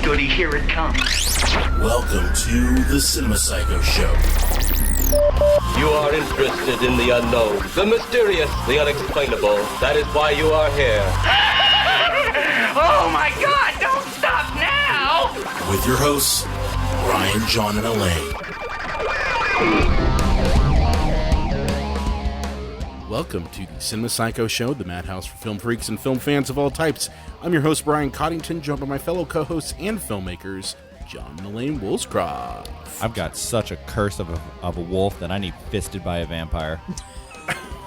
goody, here it comes. Welcome to the Cinema Psycho Show. You are interested in the unknown, the mysterious, the unexplainable. That is why you are here. Oh my God, don't stop now! With your hosts, Brian, John, and Elaine. Welcome to the Cinema Psycho Show, the madhouse for film freaks and film fans of all types. I'm your host, Brian Coddington, joined by my fellow co-hosts and filmmakers, John and Elaine Woolscroft. I've got such a curse of a wolf that I need fisted by a vampire.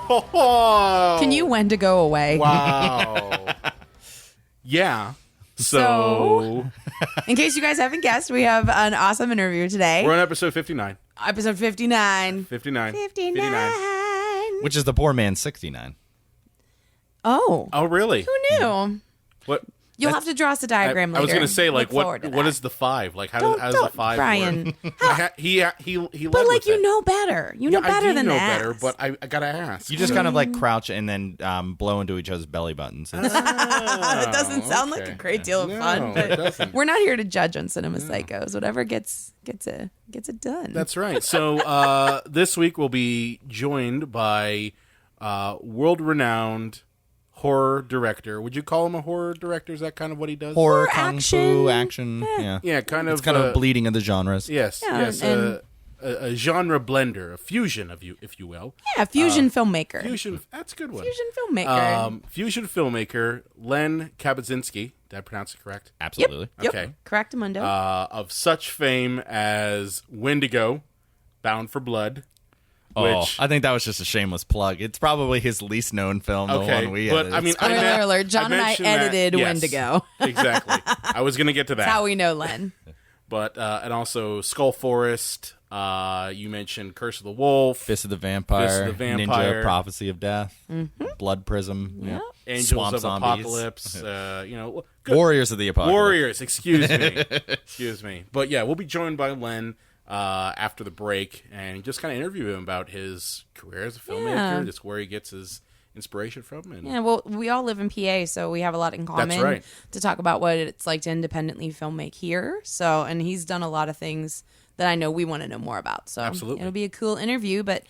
Can you Wendigo away? Wow. Yeah. So, in case you guys haven't guessed, we have an awesome interview today. We're on episode 59. Episode 59. 59. 59. Which is the poor man's 69. Oh. Oh, really? Who knew? What? You'll have to draw us a diagram later. I was going to say, like, what what is the 5? Like, how does the 5 Brian. work? He led But, like, with you it. know better. You know better than that. I do know better, but I got to ask. You just kind of like crouch and then blow into each other's belly buttons. That doesn't sound like a great deal of fun, but we're not here to judge on Cinema Psychos. Whatever gets it done. That's right. So this week we'll be joined by world-renowned horror director. Would you call him a horror director? Is that kind of what he does? Horror, kung fu, action. Yeah, kind of. It's kind of bleeding of the genres. Yes, Yeah, yes. A genre blender, a fusion, if you will. Yeah, fusion filmmaker. Fusion. That's a good one. Fusion filmmaker. Fusion filmmaker Len Kabasinski. Did I pronounce it correct? Absolutely. Yep. Okay. Correctamundo. Of such fame as Wendigo, Bound for Blood. Which, I think that was just a shameless plug. It's probably his least known film, the one we but edited. I mean, Spoiler alert, John and I mentioned that- edited yes, Wendigo. Exactly. I was going to get to that. That's how we know Len. But and also Skull Forest. You mentioned Curse of the Wolf, Fist of the Vampire, Vampire. Ninja Prophecy of Death, Blood Prism, Angels Swamp of Zombies. Apocalypse. Good. Warriors of the Apocalypse. Warriors. Excuse me. Excuse me. But yeah, we'll be joined by Len after the break and just kind of interview him about his career as a filmmaker, just where he gets his inspiration from. And Yeah, well, we all live in PA, so we have a lot in common. That's right. To talk about what it's like to independently filmmake here. So, and he's done a lot of things that I know we want to know more about. So Absolutely. It'll be a cool interview, but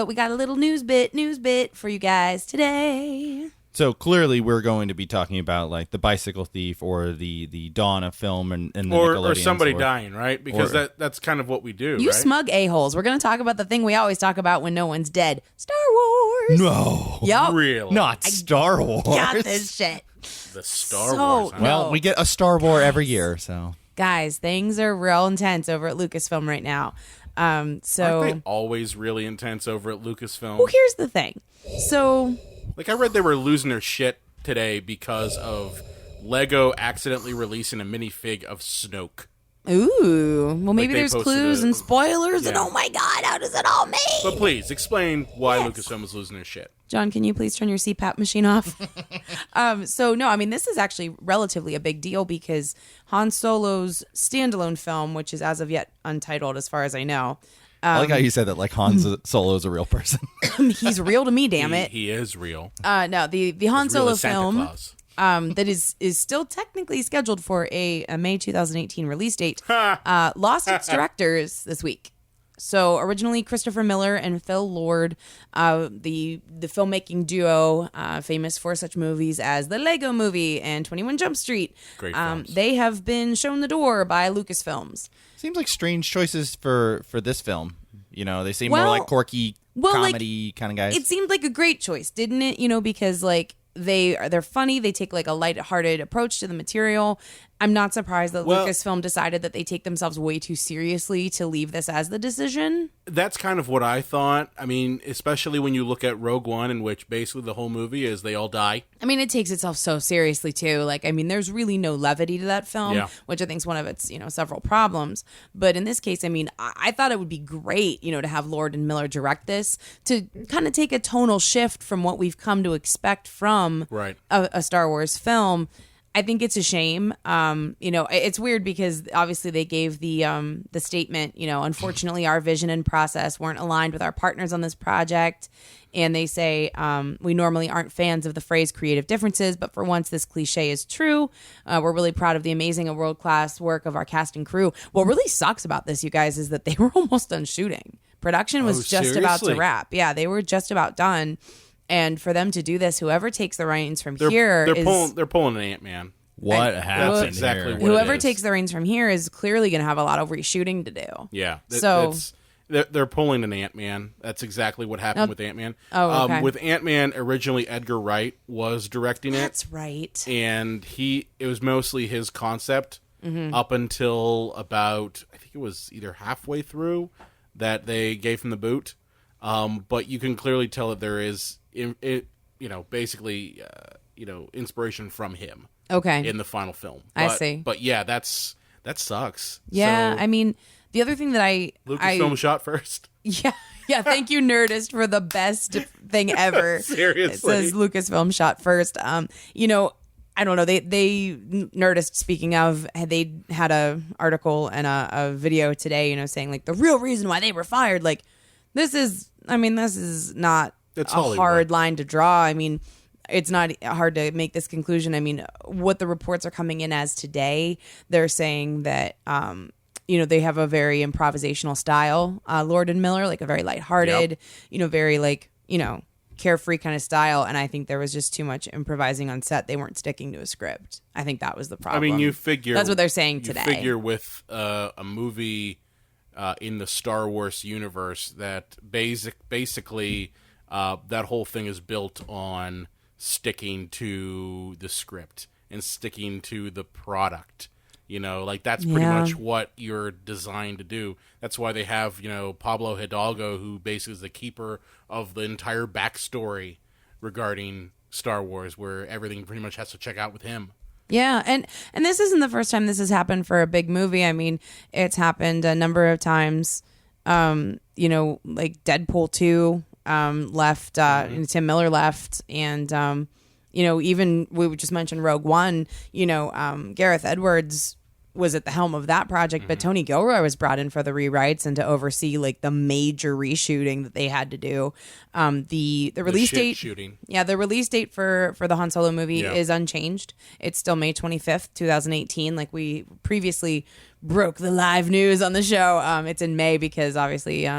we got a little news bit for you guys today. So clearly, we're going to be talking about like the Bicycle Thief or the dawn of film and the Nickelodeons, or somebody dying, right? Because that's kind of what we do. You right? smug a-holes. We're going to talk about the thing we always talk about when no one's dead. Star Wars. No. Yup. Really? Not Star Wars. Got this shit. The Star So- Wars. huh? Well, No. we get a Star Wars every year, so. Guys, things are real intense over at Lucasfilm right now. Aren't they always really intense over at Lucasfilm? Well, here's the thing. So, Like, I read they were losing their shit today because of Lego accidentally releasing a minifig of Snoke. ooh, well, maybe they there's posted clues and spoilers, and Yeah. oh my God, how does it all mean? But please, explain why Lucasfilm was losing their shit. John, can you please turn your CPAP machine off? So, no, I mean, this is actually relatively a big deal because Han Solo's standalone film, which is as of yet untitled as far as I know, I like how you said that like Han Solo is a real person. he's real to me, damn it. He is real. No, the Han He's real Solo as Santa film Claus. that is still technically scheduled for a May 2018 release date lost its directors this week. So originally Christopher Miller and Phil Lord, the filmmaking duo famous for such movies as the Lego Movie and 21 Jump Street, Great films. they have been shown the door by Lucasfilms. Seems like strange choices for this film. You know, they seem more Well- like quirky comedy kind of guys. It seemed like a great choice, didn't it? You know, because like they're funny. They take like a lighthearted approach to the material. I'm not surprised that Lucasfilm decided that they take themselves way too seriously to leave this as the decision. That's kind of what I thought. I mean, especially when you look at Rogue One, in which basically the whole movie is they all die. I mean, it takes itself so seriously too. Like, I mean, there's really no levity to that film, Yeah. which I think is one of its, several problems. But in this case, I mean, I thought it would be great, to have Lord and Miller direct this to kind of take a tonal shift from what we've come to expect from Right. a Star Wars film. I think it's a shame. It's weird because obviously they gave the statement, unfortunately our vision and process weren't aligned with our partners on this project. And they say, we normally aren't fans of the phrase creative differences, but for once this cliche is true. We're really proud of the amazing and world-class work of our cast and crew. What really sucks about this, you guys, is that they were almost done shooting. Production was just about to wrap. Yeah, they were just about done. And for them to do this, whoever takes the reins from here they're pulling an Ant-Man. What happened? That's exactly here? what whoever it is. takes the reins from here is clearly going to have a lot of reshooting to do. Yeah. So they're pulling an Ant-Man. That's exactly what happened with Ant-Man. Oh, okay. With Ant-Man, originally Edgar Wright was directing it. That's right. And it was mostly his concept up until about, I think it was either halfway through that they gave him the boot. But you can clearly tell that there is, basically, inspiration from him. Okay. In the final film. I see. But yeah, that sucks. Yeah, So, I mean, the other thing that Lucasfilm shot first. Yeah. Thank you, Nerdist, for the best thing ever. Seriously. It says Lucasfilm shot first. I don't know. They Nerdist, speaking of, they had a article and a video today, saying like the real reason why they were fired. Like this is not It's a Hollywood. hard line to draw. I mean, it's not hard to make this conclusion. I mean, what the reports are coming in as today, they're saying that, they have a very improvisational style, Lord and Miller, like a very lighthearted, very carefree kind of style. And I think there was just too much improvising on set. They weren't sticking to a script. I think that was the problem. I mean, you figure that's what they're saying today. You figure with a movie in the Star Wars universe that basically that whole thing is built on sticking to the script and sticking to the product. That's pretty much what you're designed to do. That's why they have, Pablo Hidalgo, who basically is the keeper of the entire backstory regarding Star Wars, where everything pretty much has to check out with him. Yeah, and this isn't the first time this has happened for a big movie. I mean, it's happened a number of times. Like Deadpool 2 left, Tim Miller left, and even we just mentioned Rogue One. Gareth Edwards was at the helm of that project, but Tony Gilroy was brought in for the rewrites and to oversee like the major reshooting that they had to do. The release date, shooting. Yeah, the release date for the Han Solo movie is unchanged. It's still May 25th, 2018. Like we previously broke the live news on the show. It's in May because obviously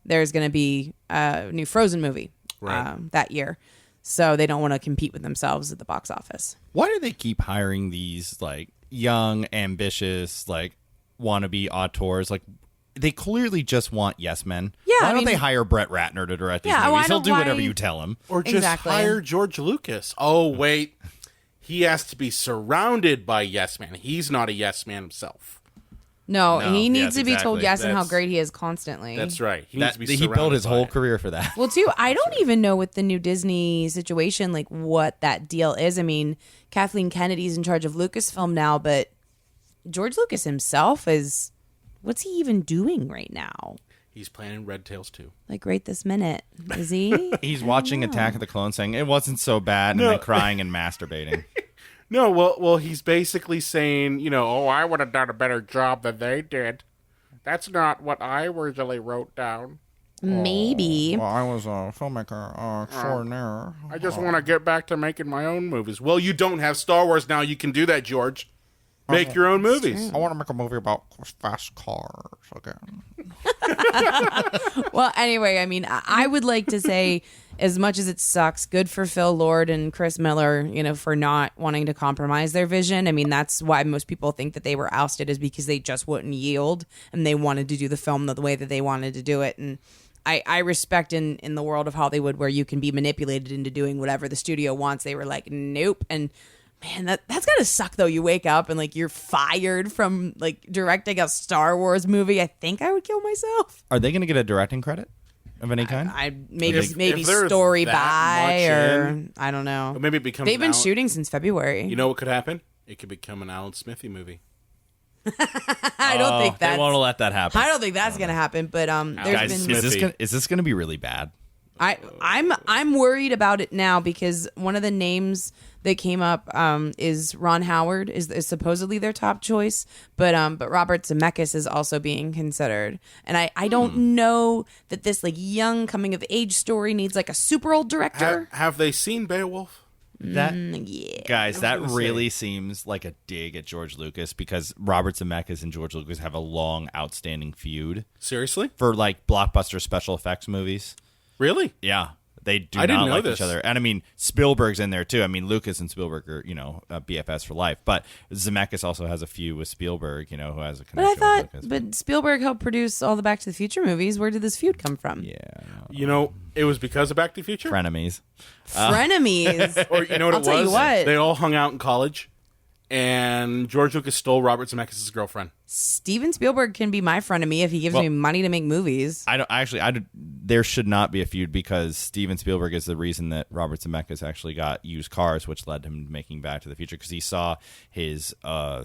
there's going to be a new Frozen movie that year. So they don't want to compete with themselves at the box office. Why do they keep hiring these like young, ambitious, like wannabe auteurs? Like they clearly just want yes men. Yeah, why don't they hire Brett Ratner to direct these movies? He'll do whatever you tell him. Or just hire George Lucas. Oh wait, he has to be surrounded by yes men. He's not a yes man himself. No, he needs to be told yes and how great he is constantly. That's right. He needs to be surrounded. He built his by whole it. career for that. Well, too, I don't even know with the new Disney situation, like what that deal is. I mean, Kathleen Kennedy's in charge of Lucasfilm now, but George Lucas himself what's he even doing right now? He's planning Red Tails 2. Like right this minute. Is he? He's watching Attack of the Clones saying it wasn't so bad and then crying and masturbating. No, well, he's basically saying, I would have done a better job than they did. That's not what I originally wrote down. Maybe. Well, I was a filmmaker extraordinaire. I just want to get back to making my own movies. Well, you don't have Star Wars now. You can do that, George. Make your own movies. I want to make a movie about fast cars again. Well, anyway, I mean, I would like to say, as much as it sucks, good for Phil Lord and Chris Miller, for not wanting to compromise their vision. I mean, that's why most people think that they were ousted, is because they just wouldn't yield and they wanted to do the film the way that they wanted to do it. And I respect in the world of Hollywood where you can be manipulated into doing whatever the studio wants. They were like, nope. And man, that's gotta suck though. You wake up and like you're fired from like directing a Star Wars movie. I think I would kill myself. Are they going to get a directing credit of any kind? Maybe If there's story that by much or in, I don't know. or maybe it becomes They've been an shooting since February. You know what could happen? It could become an Alan Smithy movie. I don't think they that's. won't let that happen. I don't think that's gonna happen. But there's Guys, been. is this going to be really bad? I'm worried about it now because one of the names that came up is Ron Howard is supposedly their top choice, but Robert Zemeckis is also being considered, and I don't know that this like young coming of age story needs like a super old director. Have they seen Beowulf? That Yeah. guys, that gonna really seems like a dig at George Lucas because Robert Zemeckis and George Lucas have a long, outstanding feud Seriously? for like blockbuster special effects movies. Really? Yeah, they do I didn't not know like this. each other, and I mean Spielberg's in there too. I mean Lucas and Spielberg are BFS for life, but Zemeckis also has a feud with Spielberg, who has a But I connection thought, with Lucas. but Spielberg helped produce all the Back to the Future movies. Where did this feud come from? Yeah, It was because of Back to the Future? frenemies. Frenemies. Or you know what I'll it was? tell you what. They all hung out in college, and George Lucas stole Robert Zemeckis' girlfriend. Steven Spielberg can be my frenemy if he gives me money to make movies. There should not be a feud because Steven Spielberg is the reason that Robert Zemeckis actually got used cars, which led him to making Back to the Future because he saw his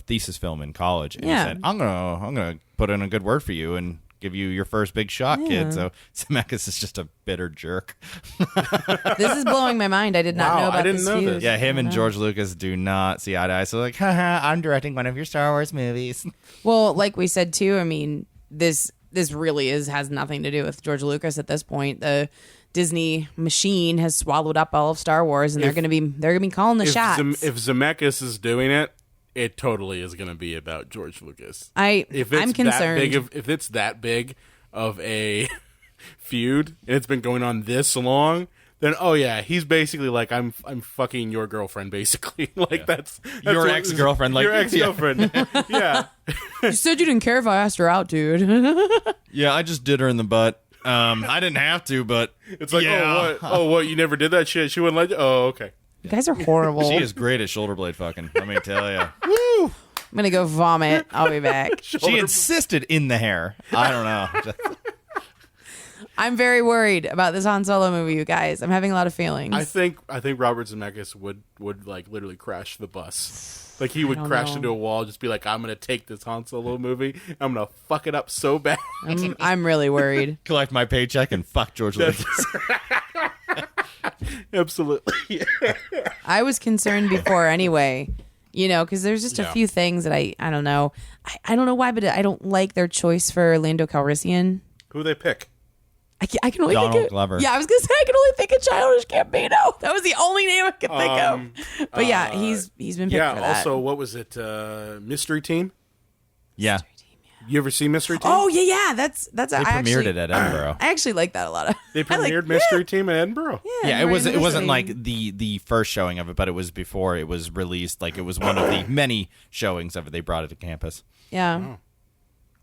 thesis film in college and he said, "I'm gonna put in a good word for you and give you your first big shot, kid." So Zemeckis is just a bitter jerk. This is blowing my mind. I did not Wow, know I about didn't this know feud. this. Yeah, him and George Lucas do not see eye to eye. So like, haha, I'm directing one of your Star Wars movies. Well, like we said too, I mean, this really has nothing to do with George Lucas at this point. The Disney machine has swallowed up all of Star Wars, and they're gonna be calling the shots. If Zemeckis is doing it, it totally is going to be about George Lucas. I'm concerned. If it's that big of a feud and it's been going on this long, then he's basically like I'm fucking your girlfriend, basically. That's Your what- ex-girlfriend, like- your ex-girlfriend. Yeah. You said you didn't care if I asked her out, dude. Yeah, I just did her in the butt. I didn't have to, but It's like, yeah. what? You never did that shit? She wouldn't let you? Oh, okay. You guys are horrible. She is great at shoulder blade fucking. Let me tell you. I'm gonna go vomit. I'll be back. She insisted in the hair. I don't know. I'm very worried about this Han Solo movie, you guys. I'm having a lot of feelings. I think Robert Zemeckis would like literally crash the bus. Like he would crash into a wall, just be like, "I'm gonna take this Han Solo movie. I'm gonna fuck it up so bad." I'm really worried. Collect my paycheck and fuck George Lucas. Absolutely. I was concerned before anyway, because there's just a few things that I don't know. I don't know why, but I don't like their choice for Lando Calrissian. Who they pick? I can only Donald think of, Glover. Yeah, I was gonna say I can only think of Childish Gambino. That was the only name I could think of. But yeah, he's been picked for that. Also, what was it? Mystery Team. Yeah. You ever see Mystery Team? Oh yeah. That's They premiered it at Edinburgh. I actually like that a lot. They premiered Mystery Team in Edinburgh. Yeah, it wasn't like the first showing of it, but it was before it was released. Like it was one of the many showings of it. They brought it to campus. Yeah.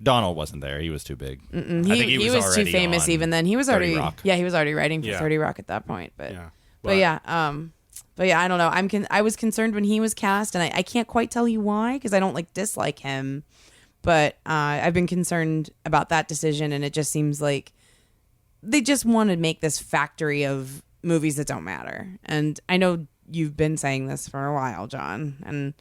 Donald wasn't there. He was too big. I think He was too already famous on even then. He was 30 already Rock. Yeah, he was already writing for Yeah. 30 Rock at that point. But Yeah. but yeah, I don't know. I was concerned when he was cast, and I can't quite tell you why because I don't dislike him. But I've been concerned about that decision, and it just seems like they just want to make this factory of movies that don't matter. And I know you've been saying this for a while, John, and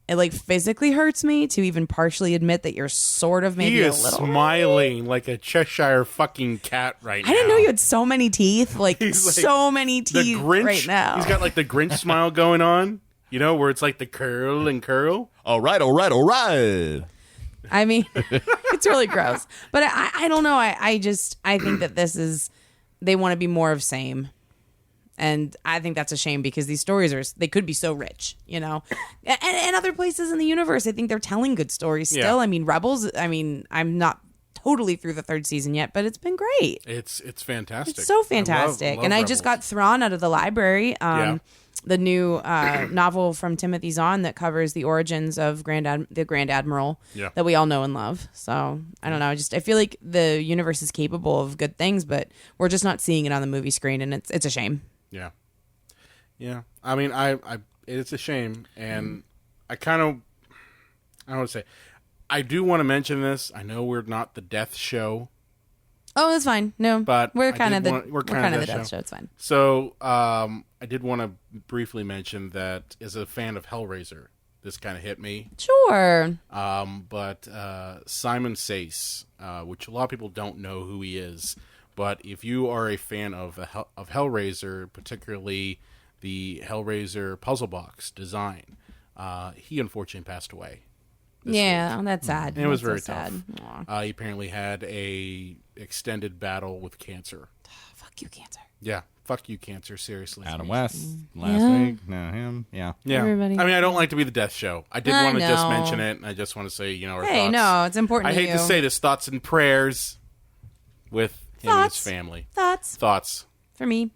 it physically hurts me to even partially admit that you're sort of maybe He a is little smiling like a Cheshire fucking cat right now. I didn't know you had so many teeth, He's like so many the teeth Grinch. right now. He's got the Grinch smile going on. Where it's like the curl and curl. All right. I mean, it's really gross. But I don't know. I think that they want to be more of same. And I think that's a shame because these stories they could be so rich, and other places in the universe, I think they're telling good stories still. Yeah. I mean, Rebels, I'm not totally through the third season yet, but it's been great. It's fantastic. It's so I fantastic. love And I Rebels. just got Thrawn out of the library. Yeah. The new novel from Timothy Zahn that covers the origins of the Grand Admiral that we all know and love. So I don't know. I feel like the universe is capable of good things, but we're just not seeing it on the movie screen, and it's a shame. Yeah. Yeah. I mean, it's a shame, and I don't want to say. I do want to mention this. I know we're not the death show. Oh, that's fine. No, But we're I kind of did the wanna- we're we're kinda kind of the that death show. show. It's fine. So I did want to briefly mention that as a fan of Hellraiser, this kind of hit me. Sure. But Simon Sace, which a lot of people don't know who he is, But if you are a fan of Hellraiser, particularly the Hellraiser puzzle box design, he unfortunately passed away. Yeah, that's sad. And it was very so tough. Sad. He apparently had a extended battle with cancer. Fuck you, cancer. Yeah, fuck you, cancer. Seriously. Adam West last week. No, him. Yeah. Everybody. I mean, I don't like to be the death show. I did want to just mention it. I just want to say, our Hey, thoughts. no, it's important I to hate you. to say this, thoughts and prayers with him and his family. Thoughts. For me.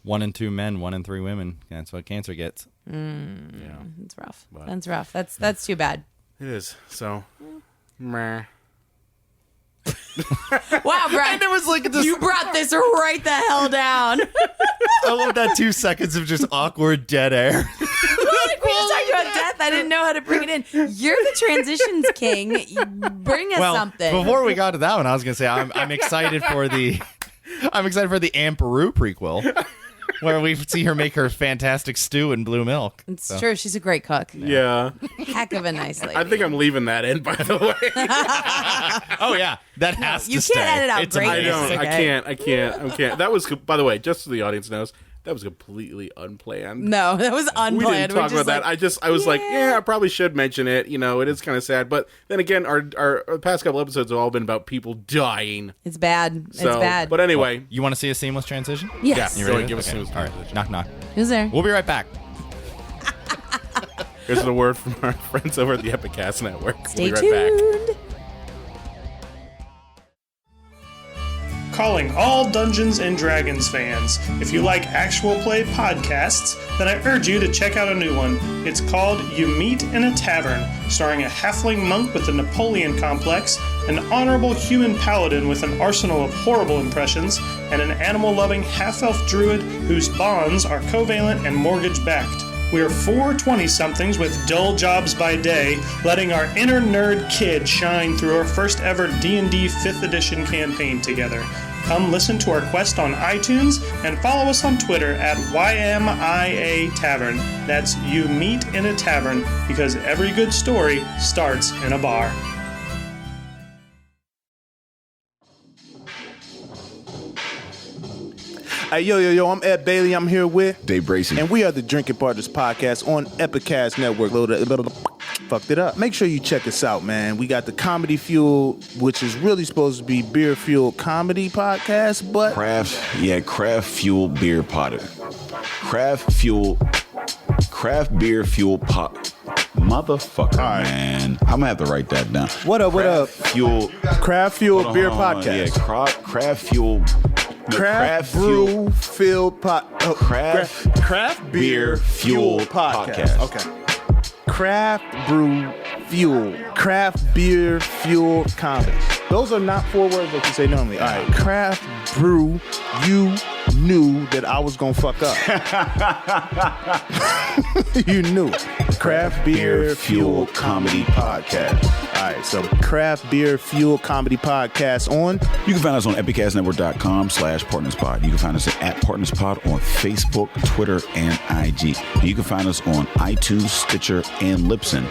1 in 2 men, 1 in 3 women. That's what cancer gets. Yeah. It's rough. But- That's rough. That's too bad. It is. So, meh. Wow, Brad. And there was like this. You brought this right the hell down. I love that 2 seconds of just awkward dead air. Like, we just talked about death. I didn't know how to bring it in. You're the transitions king. You bring us something. Before we got to that one, I was gonna say I'm excited for the Aunt Beru prequel, where we see her make her fantastic stew in blue milk. It's true. She's a great cook. Yeah. Heck of a nice lady. I think I'm leaving that in, by the way. Oh yeah, that has to you stay. can't edit out It's great. I amazing. don't. Okay. I can't. That was, by the way, just so the audience knows, that was completely unplanned. No, that was unplanned. We didn't talk about that. Like, I was like, I probably should mention it. It is kind of sad. But then again, our past couple episodes have all been about people dying. it's bad. So, it's bad. But anyway, You want to see a seamless transition? yes. You Go ready? ahead, give us Okay. seamless All right. transition. Knock knock. Who's there? We'll be right back. here's a word from our friends over at the Epicast Network. Stay we'll be right back. tuned. Calling all Dungeons and Dragons fans. If you like actual play podcasts, then I urge you to check out a new one. It's called You Meet in a Tavern, starring a halfling monk with the Napoleon complex, an honorable human paladin with an arsenal of horrible impressions, and an animal-loving half-elf druid whose bonds are covalent and mortgage-backed. We are 4 20-somethings with dull jobs by day, letting our inner nerd kid shine through our first ever D&D 5th edition campaign together. Come listen to our quest on iTunes and follow us on Twitter at YMIA Tavern. That's You Meet in a Tavern, because every good story starts in a bar. Hey, yo, I'm Ed Bailey. I'm here with Dave Bracey. and we are the Drinking Partners Podcast on Epicast Network. Fucked it up. Make sure you check us out, man. We got the Comedy Fuel, which is really supposed to be beer fueled comedy podcast, but Craft fuel beer potter. Craft beer fuel pot. Motherfucker, right. man. I'm gonna have to write that down. What up? Fuel. Craft Fuel Hold on, Beer hold on. Podcast. Yeah, craft fuel. Craft Brew Fuel Craft Beer Fuel Podcast. Okay. Craft Brew Fuel. Craft Beer Fuel Comedy. Those are not 4 words that you say normally. All right. Craft Brew. You knew that I was going to fuck up. You knew. Craft Beer Fuel Comedy Podcast. All right. So Craft Beer Fuel Comedy Podcast on. You can find us on epicastnetwork.com/partnerspod. You can find us at partnerspod on Facebook, Twitter, and IG. And you can find us on iTunes, Stitcher, and Libsyn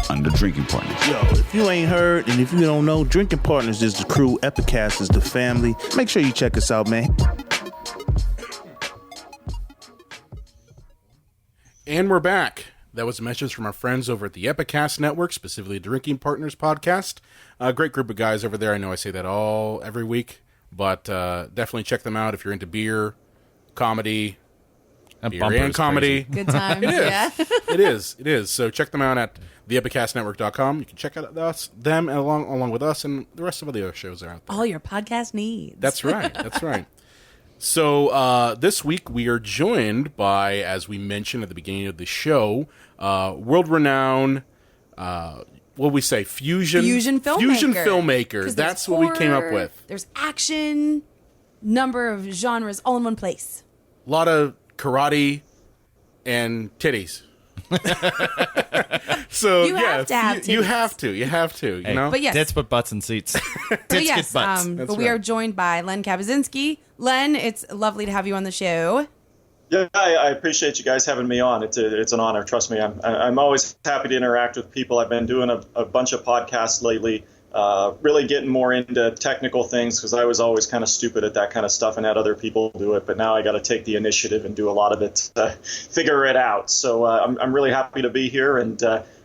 under Drinking Partners. Yo, if you ain't heard and if you don't know, Drinking Partners is the crew. Epicast is the family. Make sure you check us out, man. And we're back. That was a message from our friends over at the Epicast Network, specifically Drinking Partners Podcast. A great group of guys over there. I know I say that every week, but definitely check them out if you're into beer, comedy, beer Bumper and is comedy. crazy. Good times. Yeah. It is. So check them out at theepicastnetwork.com. You can check out them along with us and the rest of the other shows that are out there. All your podcast needs. That's right. So this week we are joined by, as we mentioned at the beginning of the show, world-renowned, what we say, fusion filmmaker. Fusion filmmaker. 'Cause That's there's what we came up horror, with. There's action, number of genres all in one place. A lot of karate and titties. So You have to have you titties. have to. You know. But yes. Tits, but butts and seats. But Tits yes, get butts. but we are joined by Len Kabasinski. Len, it's lovely to have you on the show. Yeah, I appreciate you guys having me on. It's an honor. Trust me, I'm always happy to interact with people. I've been doing a bunch of podcasts lately, really getting more into technical things, because I was always kind of stupid at that kind of stuff and had other people do it. But now I got to take the initiative and do a lot of it to figure it out. So I'm really happy to be here, and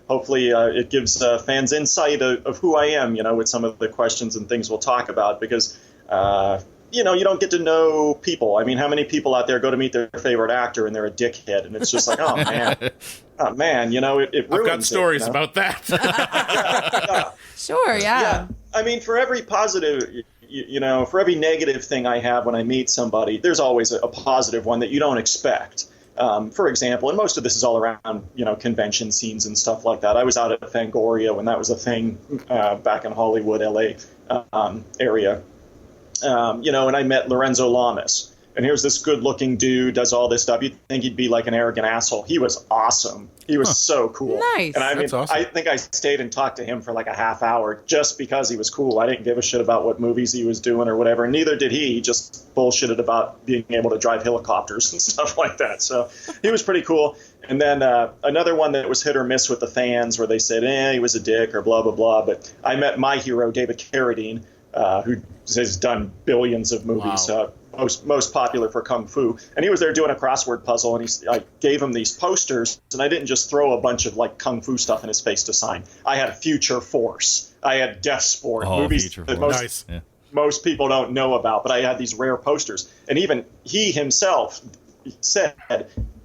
hopefully it gives fans insight of who I am, with some of the questions and things we'll talk about, because you don't get to know people. I mean, how many people out there go to meet their favorite actor and they're a dickhead, and it's just like, oh man, it ruins I've got stories it, about that. Yeah. Sure, yeah. I mean, for every positive, for every negative thing I have when I meet somebody, there's always a positive one that you don't expect. For example, and most of this is all around, convention scenes and stuff like that. I was out at Fangoria when that was a thing back in Hollywood, LA area. And I met Lorenzo Lamas. And here's this good-looking dude, does all this stuff. You'd think he'd be like an arrogant asshole. He was awesome. He was so cool. Nice. And That's awesome. I think I stayed and talked to him for like a half hour just because he was cool. I didn't give a shit about what movies he was doing or whatever. And neither did he. He just bullshitted about being able to drive helicopters and stuff like that. So he was pretty cool. And then another one that was hit or miss with the fans, where they said, he was a dick or blah, blah, blah. But I met my hero, David Carradine, who has done billions of movies. Wow. Most popular for Kung Fu. And he was there doing a crossword puzzle, and I gave him these posters, and I didn't just throw a bunch of like Kung Fu stuff in his face to sign. I had Future Force. I had Death Sport, movies that most people don't know about, but I had these rare posters. And even he himself said,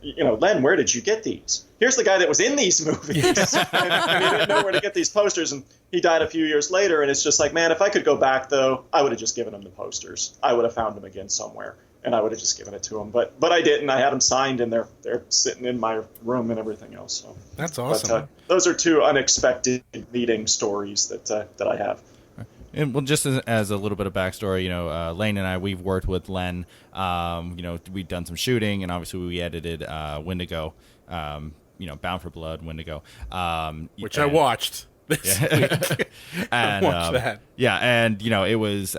Len, where did you get these? Here's the guy that was in these movies. and he didn't know where to get these posters, and he died a few years later, and it's just like, man, if I could go back, though, I would have just given him the posters. I would have found them again somewhere, and I would have just given it to him. But I didn't. I had them signed, and they're sitting in my room and everything else. So that's awesome. But, those are two unexpected meeting stories that I have. And well, just as a little bit of backstory, Elaine and I, we've worked with Len. We've done some shooting, and obviously we edited Wendigo. Bound for Blood, Wendigo, which I watched this week. And I watched that. Yeah, and it was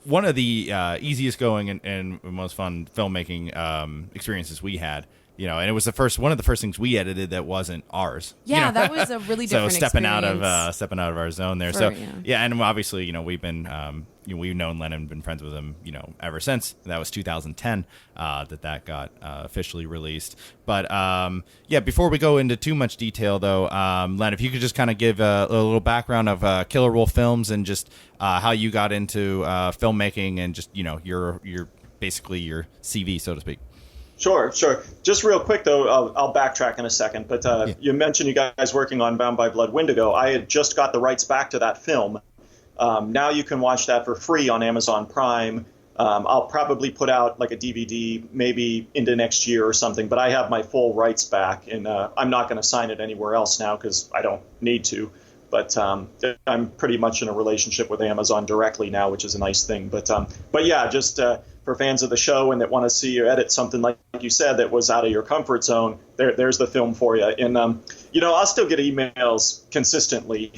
one of the easiest going and most fun filmmaking experiences we had. And it was one of the first things we edited that wasn't ours. Yeah, that was a really different stepping experience. stepping out of our zone there. And obviously, we've been we've known Len and been friends with him, ever since. That was 2010 that got officially released. But before we go into too much detail, though, Len, if you could just kind of give a little background of Killer Wolf Films and just how you got into filmmaking and just your basically your CV, so to speak. Sure. Just real quick, though, I'll backtrack in a second. But you mentioned you guys working on Bound by Blood Wendigo. I had just got the rights back to that film. Now you can watch that for free on Amazon Prime. I'll probably put out like a DVD maybe into next year or something. But I have my full rights back, and I'm not going to sign it anywhere else now because I don't need to. But I'm pretty much in a relationship with Amazon directly now, which is a nice thing. But yeah, just for fans of the show and that want to see you edit something like you said that was out of your comfort zone, there's the film for you. And I'll still get emails consistently,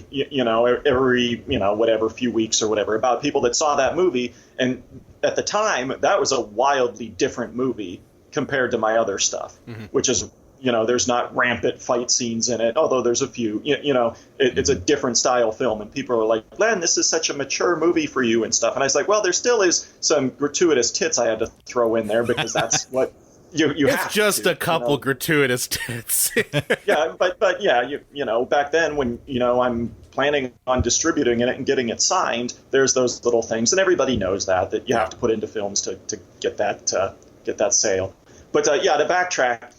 every whatever few weeks or whatever about people that saw that movie, and at the time that was a wildly different movie compared to my other stuff, which is. There's not rampant fight scenes in it, although there's a few. It's a different style film, and people are like, Len, this is such a mature movie for you and stuff. And I was like, well, there still is some gratuitous tits I had to throw in there because that's what you have It's just a couple gratuitous tits. Yeah, but back then when, I'm planning on distributing it and getting it signed, there's those little things, and everybody knows that you have to put into films to get that sale. But to backtrack.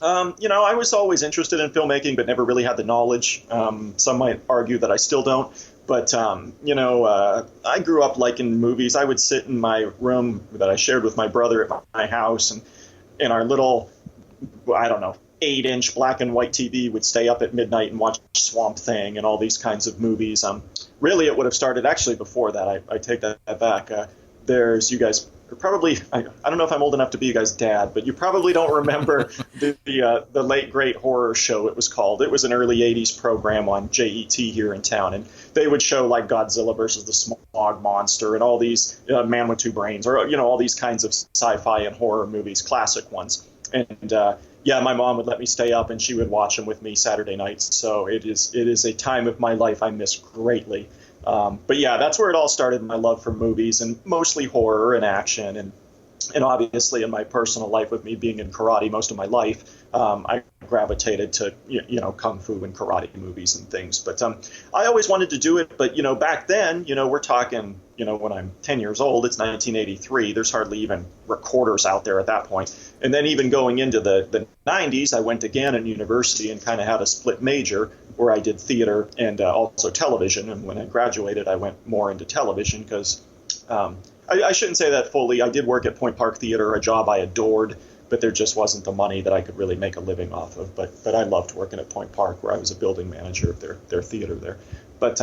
I was always interested in filmmaking, but never really had the knowledge. Some might argue that I still don't. But, I grew up liking movies. I would sit in my room that I shared with my brother at my house, and in our little, 8-inch black and white TV would stay up at midnight and watch Swamp Thing and all these kinds of movies. Really, it would have started actually before that. I take that back. There's you guys. Probably, I don't know if I'm old enough to be you guys' dad, but you probably don't remember the late great horror show. It was called. It was an early '80s program on JET here in town, and they would show like Godzilla versus the Smog Monster and all these Man with Two Brains, or all these kinds of sci-fi and horror movies, classic ones. And yeah, my mom would let me stay up and she would watch them with me Saturday nights. So it is a time of my life I miss greatly. But yeah, that's where it all started, my love for movies, and mostly horror and action. And obviously in my personal life, with me being in karate most of my life, I gravitated to, kung fu and karate movies and things. But I always wanted to do it. But, back then, we're talking, when I'm 10 years old, it's 1983. There's hardly even recorders out there at that point. And then even going into the 90s, I went to Gannon University and kind of had a split major where I did theater and also television. And when I graduated, I went more into television because I shouldn't say that fully. I did work at Point Park Theater, a job I adored, but there just wasn't the money that I could really make a living off of. But I loved working at Point Park, where I was a building manager of their theater there. But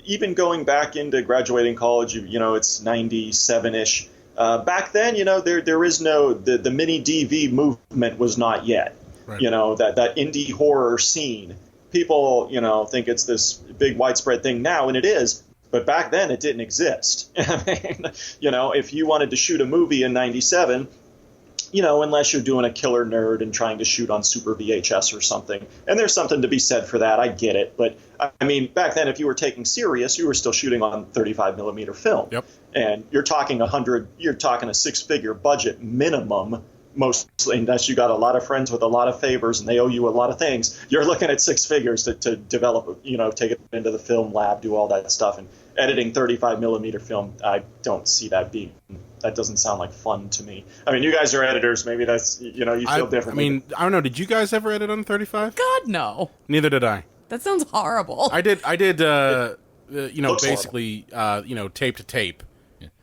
even going back into graduating college, it's 97-ish. Back then, there is no, the mini DV movement was not yet. Right. That indie horror scene. People, think it's this big widespread thing now, and it is. But back then, it didn't exist. I mean, if you wanted to shoot a movie in 97, unless you're doing a killer nerd and trying to shoot on Super VHS or something, and there's something to be said for that, I get it. But, I mean, back then, if you were taking serious, you were still shooting on 35mm film. Yep. And you're talking a six-figure budget minimum, mostly, unless you got a lot of friends with a lot of favors and they owe you a lot of things. You're looking at six figures to develop, take it into the film lab, do all that stuff. And editing 35mm film, I don't see that doesn't sound like fun to me. I mean, you guys are editors. Maybe that's, you feel differently. I mean, I don't know. Did you guys ever edit on 35? God, no. Neither did I. That sounds horrible. I did, basically, tape to tape.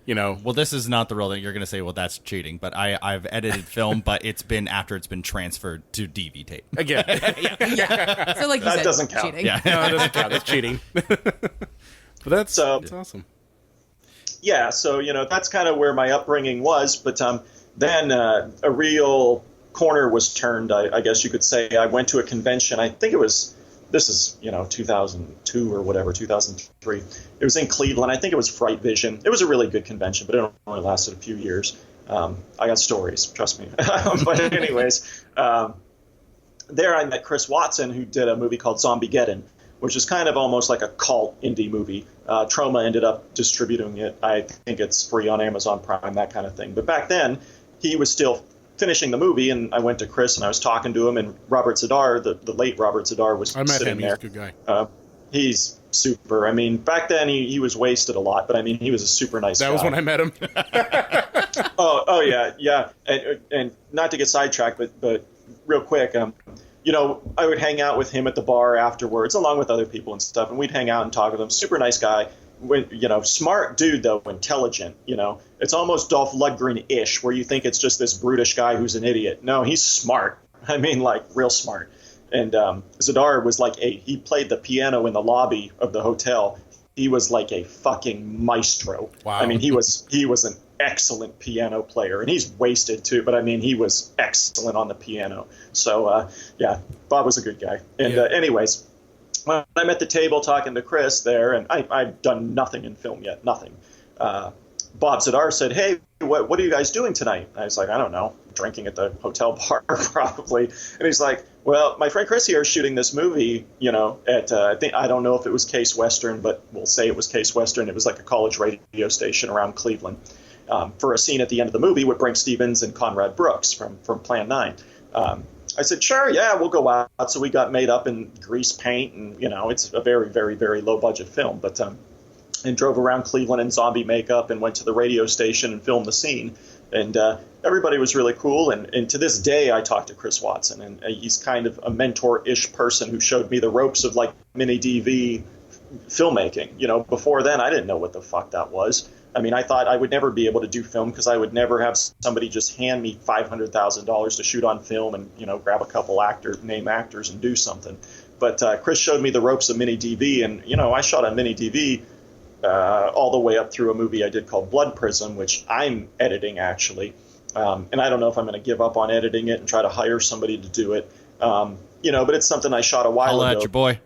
Well, this is not the real thing. You're going to say, well, that's cheating. But I've edited film, but it's been after it's been transferred to DV tape. Again. Yeah. So like you that said, doesn't count. cheating. Yeah, no, it doesn't count. That's cheating. But that's awesome. Yeah, so, that's kind of where my upbringing was. But then a real corner was turned, I guess you could say. I went to a convention. I think this is 2002 or whatever, 2003. It was in Cleveland. I think it was Fright Vision. It was a really good convention, but it only lasted a few years. I got stories, trust me. But anyways, there I met Chris Watson, who did a movie called Zombiegeddon, which is kind of almost like a cult indie movie. Troma ended up distributing it. I think it's free on Amazon Prime, that kind of thing. But back then, he was still finishing the movie, and I went to Chris and I was talking to him, and Robert Zadar, the late Robert Zadar, was sitting there. He's a good guy. He's super. I mean, back then he was wasted a lot, but I mean, he was a super nice guy. That was when I met him. Oh yeah. And not to get sidetracked, but real quick, I would hang out with him at the bar afterwards, along with other people and stuff, and we'd hang out and talk with him. Super nice guy. Smart dude, though, intelligent. It's almost Dolph Lundgren-ish, where you think it's just this brutish guy who's an idiot. No, he's smart. I mean, like, real smart. And Zadar was he played the piano in the lobby of the hotel. He was like a fucking maestro. Wow. I mean, he was an excellent piano player, and he's wasted too, but I mean, he was excellent on the piano. So, Bob was a good guy. And anyways, when I'm at the table talking to Chris there, and I've done nothing in film yet, nothing. Bob Zadar said, "Hey, what are you guys doing tonight?" I was like, "I don't know, drinking at the hotel bar probably." And he's like, "Well, my friend Chris here is shooting this movie, at I don't know if it was Case Western, but we'll say it was Case Western. It was like a college radio station around Cleveland, for a scene at the end of the movie with Brink Stevens and Conrad Brooks from Plan 9." I said, "Sure, yeah, we'll go out." So we got made up in grease paint, and it's a very, very, very low budget film, but and drove around Cleveland in zombie makeup and went to the radio station and filmed the scene. And everybody was really cool. And to this day, I talk to Chris Watson, and he's kind of a mentor-ish person who showed me the ropes of like mini DV filmmaking. Before then, I didn't know what the fuck that was. I mean, I thought I would never be able to do film because I would never have somebody just hand me $500,000 to shoot on film and, grab a couple name actors and do something. But Chris showed me the ropes of mini DV, and, I shot on mini DV all the way up through a movie I did called Blood Prism, which I'm editing, actually. And I don't know if I'm going to give up on editing it and try to hire somebody to do it. But it's something I shot a while ago. I'll at your boy.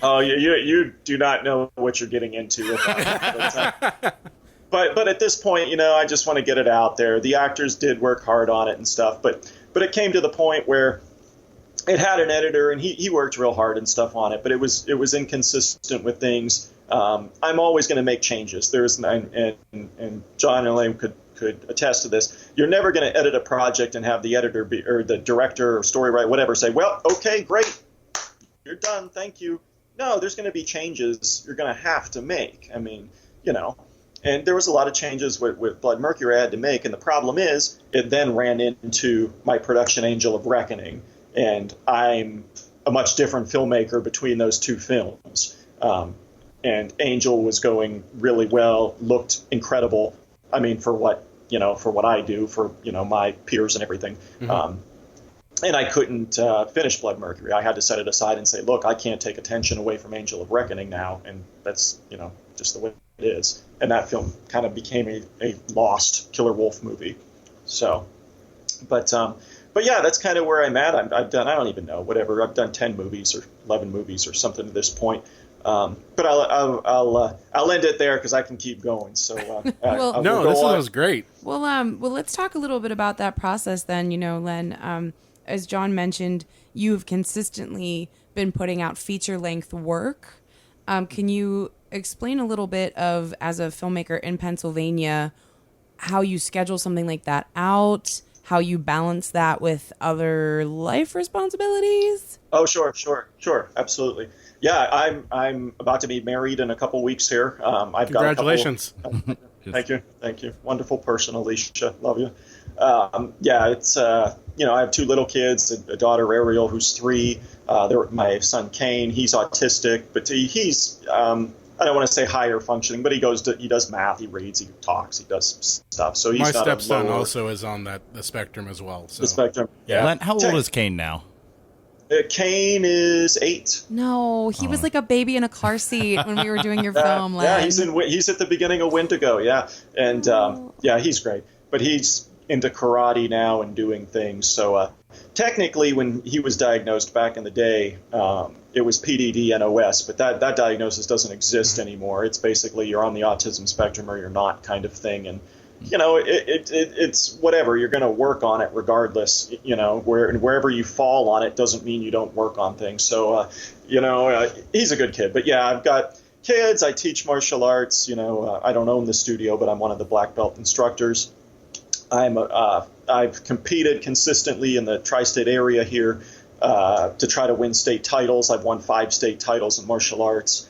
Oh, you do not know what you're getting into with that. but at this point, I just want to get it out there. The actors did work hard on it and stuff, but it came to the point where it had an editor, and he worked real hard and stuff on it, but it was inconsistent with things. I'm always going to make changes. And John and Elaine could attest to this. You're never going to edit a project and have the editor or the director or story writer, whatever, say, well, okay, great, you're done, thank you. No, there's going to be changes you're going to have to make. I mean, and there was a lot of changes with Blood Mercury I had to make, and the problem is it then ran into my production Angel of Reckoning, and I'm a much different filmmaker between those two films. And Angel was going really well, looked incredible. I mean, for what I do, for my peers and everything. Mm-hmm. And I couldn't finish Blood Mercury. I had to set it aside and say, look, I can't take attention away from Angel of Reckoning now, and that's just the way it is. And that film kind of became a lost Killer Wolf movie. So, but yeah, that's kind of where I'm at. I've done, I don't even know, whatever. I've done 10 movies or 11 movies or something at this point. But I'll end it there because I can keep going. So this was great. Well, let's talk a little bit about that process then. Len, as John mentioned, you've consistently been putting out feature-length work. Can you explain a little bit of, as a filmmaker in Pennsylvania, how you schedule something like that out, how you balance that with other life responsibilities? Oh, sure, absolutely. Yeah, I'm about to be married in a couple weeks here. Congratulations. Thank you. Wonderful person, Alicia. Love you. It's I have two little kids, a daughter Ariel who's 3. My son Kane, he's autistic, but he's I don't want to say higher functioning, but he does math, he reads, he talks, he does stuff. So he's my stepson also is on the spectrum as well. So. The spectrum. Yeah. Len, how old is Kane now? Kane is 8. No, he was like a baby in a car seat when we were doing your film. Len. Yeah, he's at the beginning of Wendigo. Yeah, and he's great. But he's into karate now and doing things. So technically, when he was diagnosed back in the day, it was PDD-NOS, but that diagnosis doesn't exist anymore. It's basically you're on the autism spectrum or you're not kind of thing, and it's whatever. You're going to work on it regardless. Wherever you fall on it doesn't mean you don't work on things. So, he's a good kid. But yeah, I've got kids. I teach martial arts. I don't own the studio, but I'm one of the black belt instructors. I've competed consistently in the tri-state area here to try to win state titles. I've won 5 state titles in martial arts.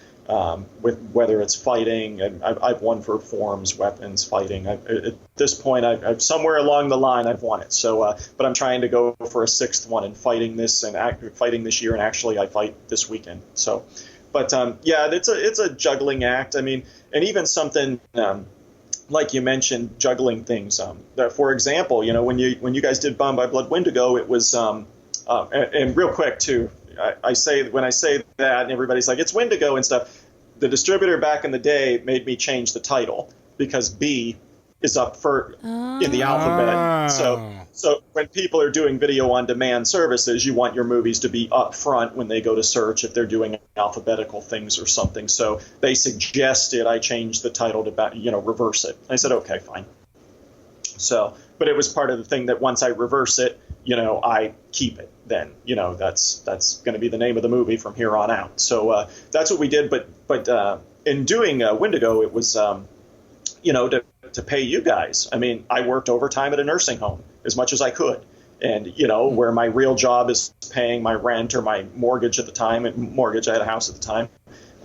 With whether it's fighting, I've won for forms, weapons, fighting. At this point, I've somewhere along the line I've won it. So, but I'm trying to go for a 6th one in fighting this year, and actually I fight this weekend. So, but it's a juggling act. I mean, and even something like you mentioned, juggling things. That, for example, when you guys did Bound by Blood Wendigo, it was and real quick too. When I say that, and everybody's like, it's Wendigo and stuff, the distributor back in the day made me change the title because B is up in the alphabet. So when people are doing video on demand services, you want your movies to be up front when they go to search if they're doing alphabetical things or something. So they suggested I change the title to reverse it. I said, okay, fine. So, but it was part of the thing that once I reverse it, I keep it then. That's going to be the name of the movie from here on out. So that's what we did. But in doing Wendigo, it was, to pay you guys. I mean, I worked overtime at a nursing home as much as I could. And, where my real job is paying my rent or my mortgage at the time. I had a house at the time.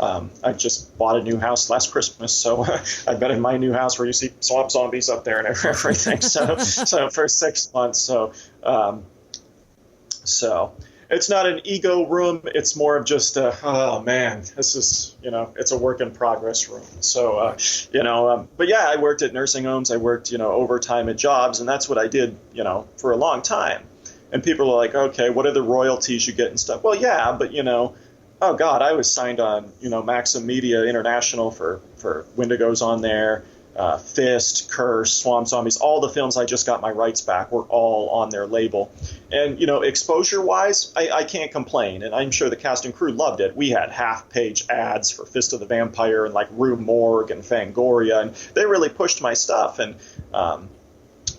I just bought a new house last Christmas, so I've been in my new house where you see swamp zombies up there and everything. So for 6 months. So it's not an ego room. It's more of just this is it's a work in progress room. So but yeah, I worked at nursing homes. I worked overtime at jobs, and that's what I did for a long time. And people are like, okay, what are the royalties you get and stuff? Well, yeah, but oh God, I was signed on, Maxim Media International for Wendigos on there. Fist, Curse, Swamp Zombies, all the films I just got my rights back were all on their label. And, exposure-wise, I can't complain, and I'm sure the cast and crew loved it. We had half-page ads for Fist of the Vampire and, like, Rue Morgue and Fangoria, and they really pushed my stuff, and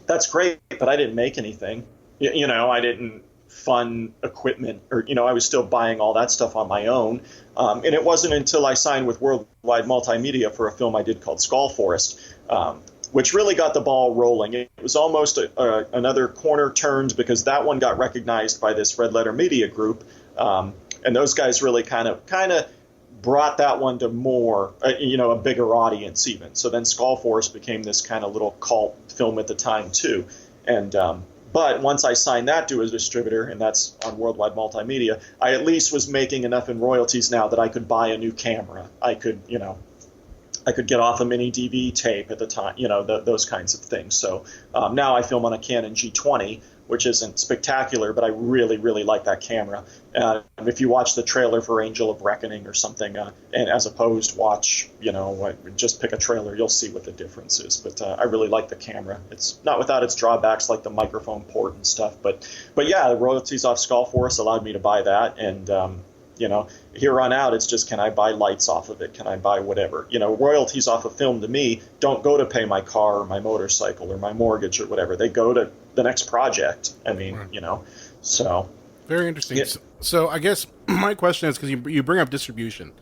that's great, but I didn't make anything. I didn't fund equipment, or, I was still buying all that stuff on my own. And it wasn't until I signed with Worldwide Multimedia for a film I did called Skull Forest, which really got the ball rolling. It was almost another corner turned, because that one got recognized by this Red Letter Media group. And those guys really kind of brought that one to more, a bigger audience even. So then Skull Forest became this kind of little cult film at the time too. And but once I signed that to a distributor, and that's on Worldwide Multimedia, I at least was making enough in royalties now that I could buy a new camera. I could get off a mini DV tape at the time, those kinds of things. So now I film on a Canon G20, which isn't spectacular, but I really, really like that camera. If you watch the trailer for Angel of Reckoning or something, and as opposed watch, just pick a trailer, you'll see what the difference is. But I really like the camera. It's not without its drawbacks, like the microphone port and stuff. But yeah, the royalties off Skull Forest allowed me to buy that, and here on out, it's just, can I buy lights off of it? Can I buy whatever? Royalties off a film to me don't go to pay my car or my motorcycle or my mortgage or whatever. They go to the next project. I mean, so. Very interesting. Yeah. So I guess my question is, because you bring up distribution,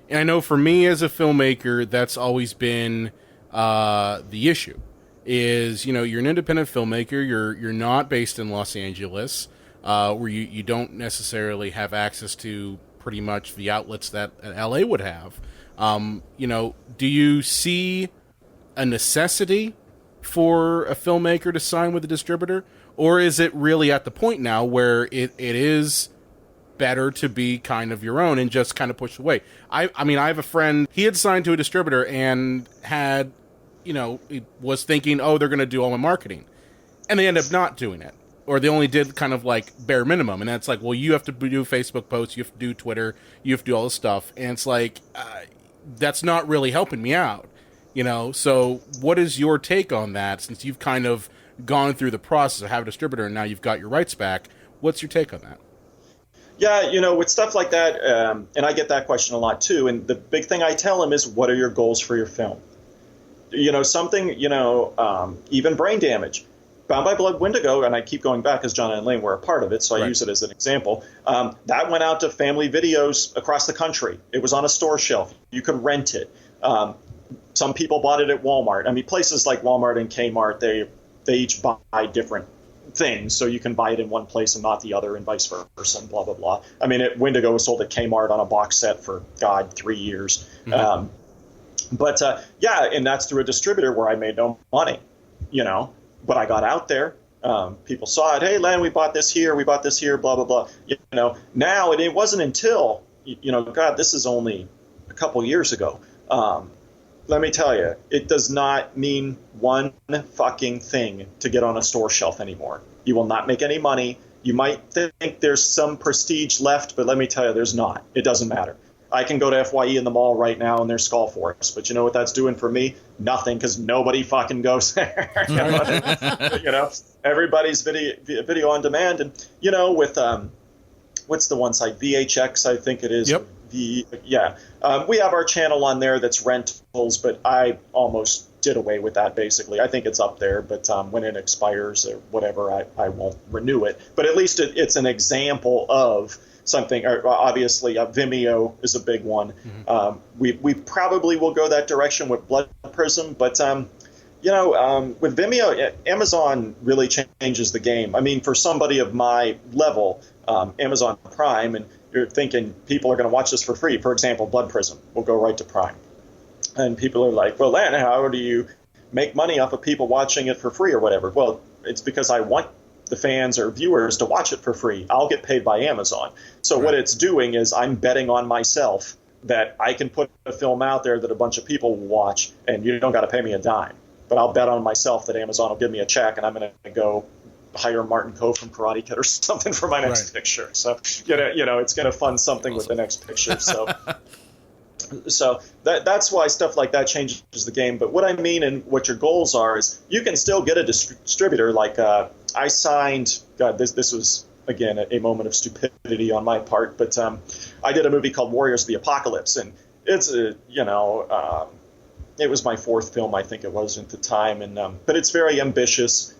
and I know for me as a filmmaker, that's always been the issue. Is, you're an independent filmmaker. You're not based in Los Angeles, where you don't necessarily have access to pretty much the outlets that LA would have. Do you see a necessity for a filmmaker to sign with a distributor, or is it really at the point now where it is better to be kind of your own and just kind of push away? I have a friend, he had signed to a distributor and had, was thinking, oh, they're going to do all my marketing, and they end up not doing it. Or they only did kind of like bare minimum. And that's like, well, you have to do Facebook posts, you have to do Twitter, you have to do all this stuff. And it's like, that's not really helping me out, So what is your take on that, since you've kind of gone through the process of having a distributor and now you've got your rights back? What's your take on that? Yeah, with stuff like that, and I get that question a lot too. And the big thing I tell them is, what are your goals for your film? Even Brain Damage. Bound by Blood Wendigo, and I keep going back because John and Elaine were a part of it, so I use it as an example. That went out to family videos across the country. It was on a store shelf. You could rent it. Some people bought it at Walmart. I mean, places like Walmart and Kmart, they each buy different things, so you can buy it in one place and not the other, and vice versa, and blah, blah, blah. I mean, Wendigo was sold at Kmart on a box set for, 3 years. Mm-hmm. And that's through a distributor where I made no money, But I got out there. People saw it. Hey, Len, we bought this here, blah, blah, blah. Now it wasn't until, this is only a couple years ago. Let me tell you, it does not mean one fucking thing to get on a store shelf anymore. You will not make any money. You might think there's some prestige left, but let me tell you, there's not. It doesn't matter. I can go to FYE in the mall right now and there's Skull Forest, but you know what that's doing for me? Nothing, because nobody fucking goes there. Everybody's video on demand, and with what's the one site, VHX, I think it is. Yep. We have our channel on there that's rentals, but I almost did away with that basically. I think it's up there, but when it expires or whatever, I won't renew it. But at least it's an example of something. Obviously, Vimeo is a big one. Mm-hmm. We probably will go that direction with Blood Prism, but with Vimeo, Amazon really changes the game. I mean, for somebody of my level, Amazon Prime, and you're thinking people are going to watch this for free. For example, Blood Prism will go right to Prime, and people are like, "Well, Len, how do you make money off of people watching it for free or whatever?" Well, it's because I want the fans or viewers to watch it for free. I'll get paid by Amazon. So what it's doing is I'm betting on myself that I can put a film out there that a bunch of people will watch, and you don't got to pay me a dime. But I'll bet on myself that Amazon will give me a check, and I'm going to go hire Martin Coe from Karate Kid or something for my next picture. So, it's going to fund something with the next picture. So, So that's why stuff like that changes the game. But what I mean and what your goals are is you can still get a distributor. Like I signed, God, this was, again, a moment of stupidity on my part, but I did a movie called Warriors of the Apocalypse, and it's it was my fourth film, I think it was at the time, and but it's very ambitious.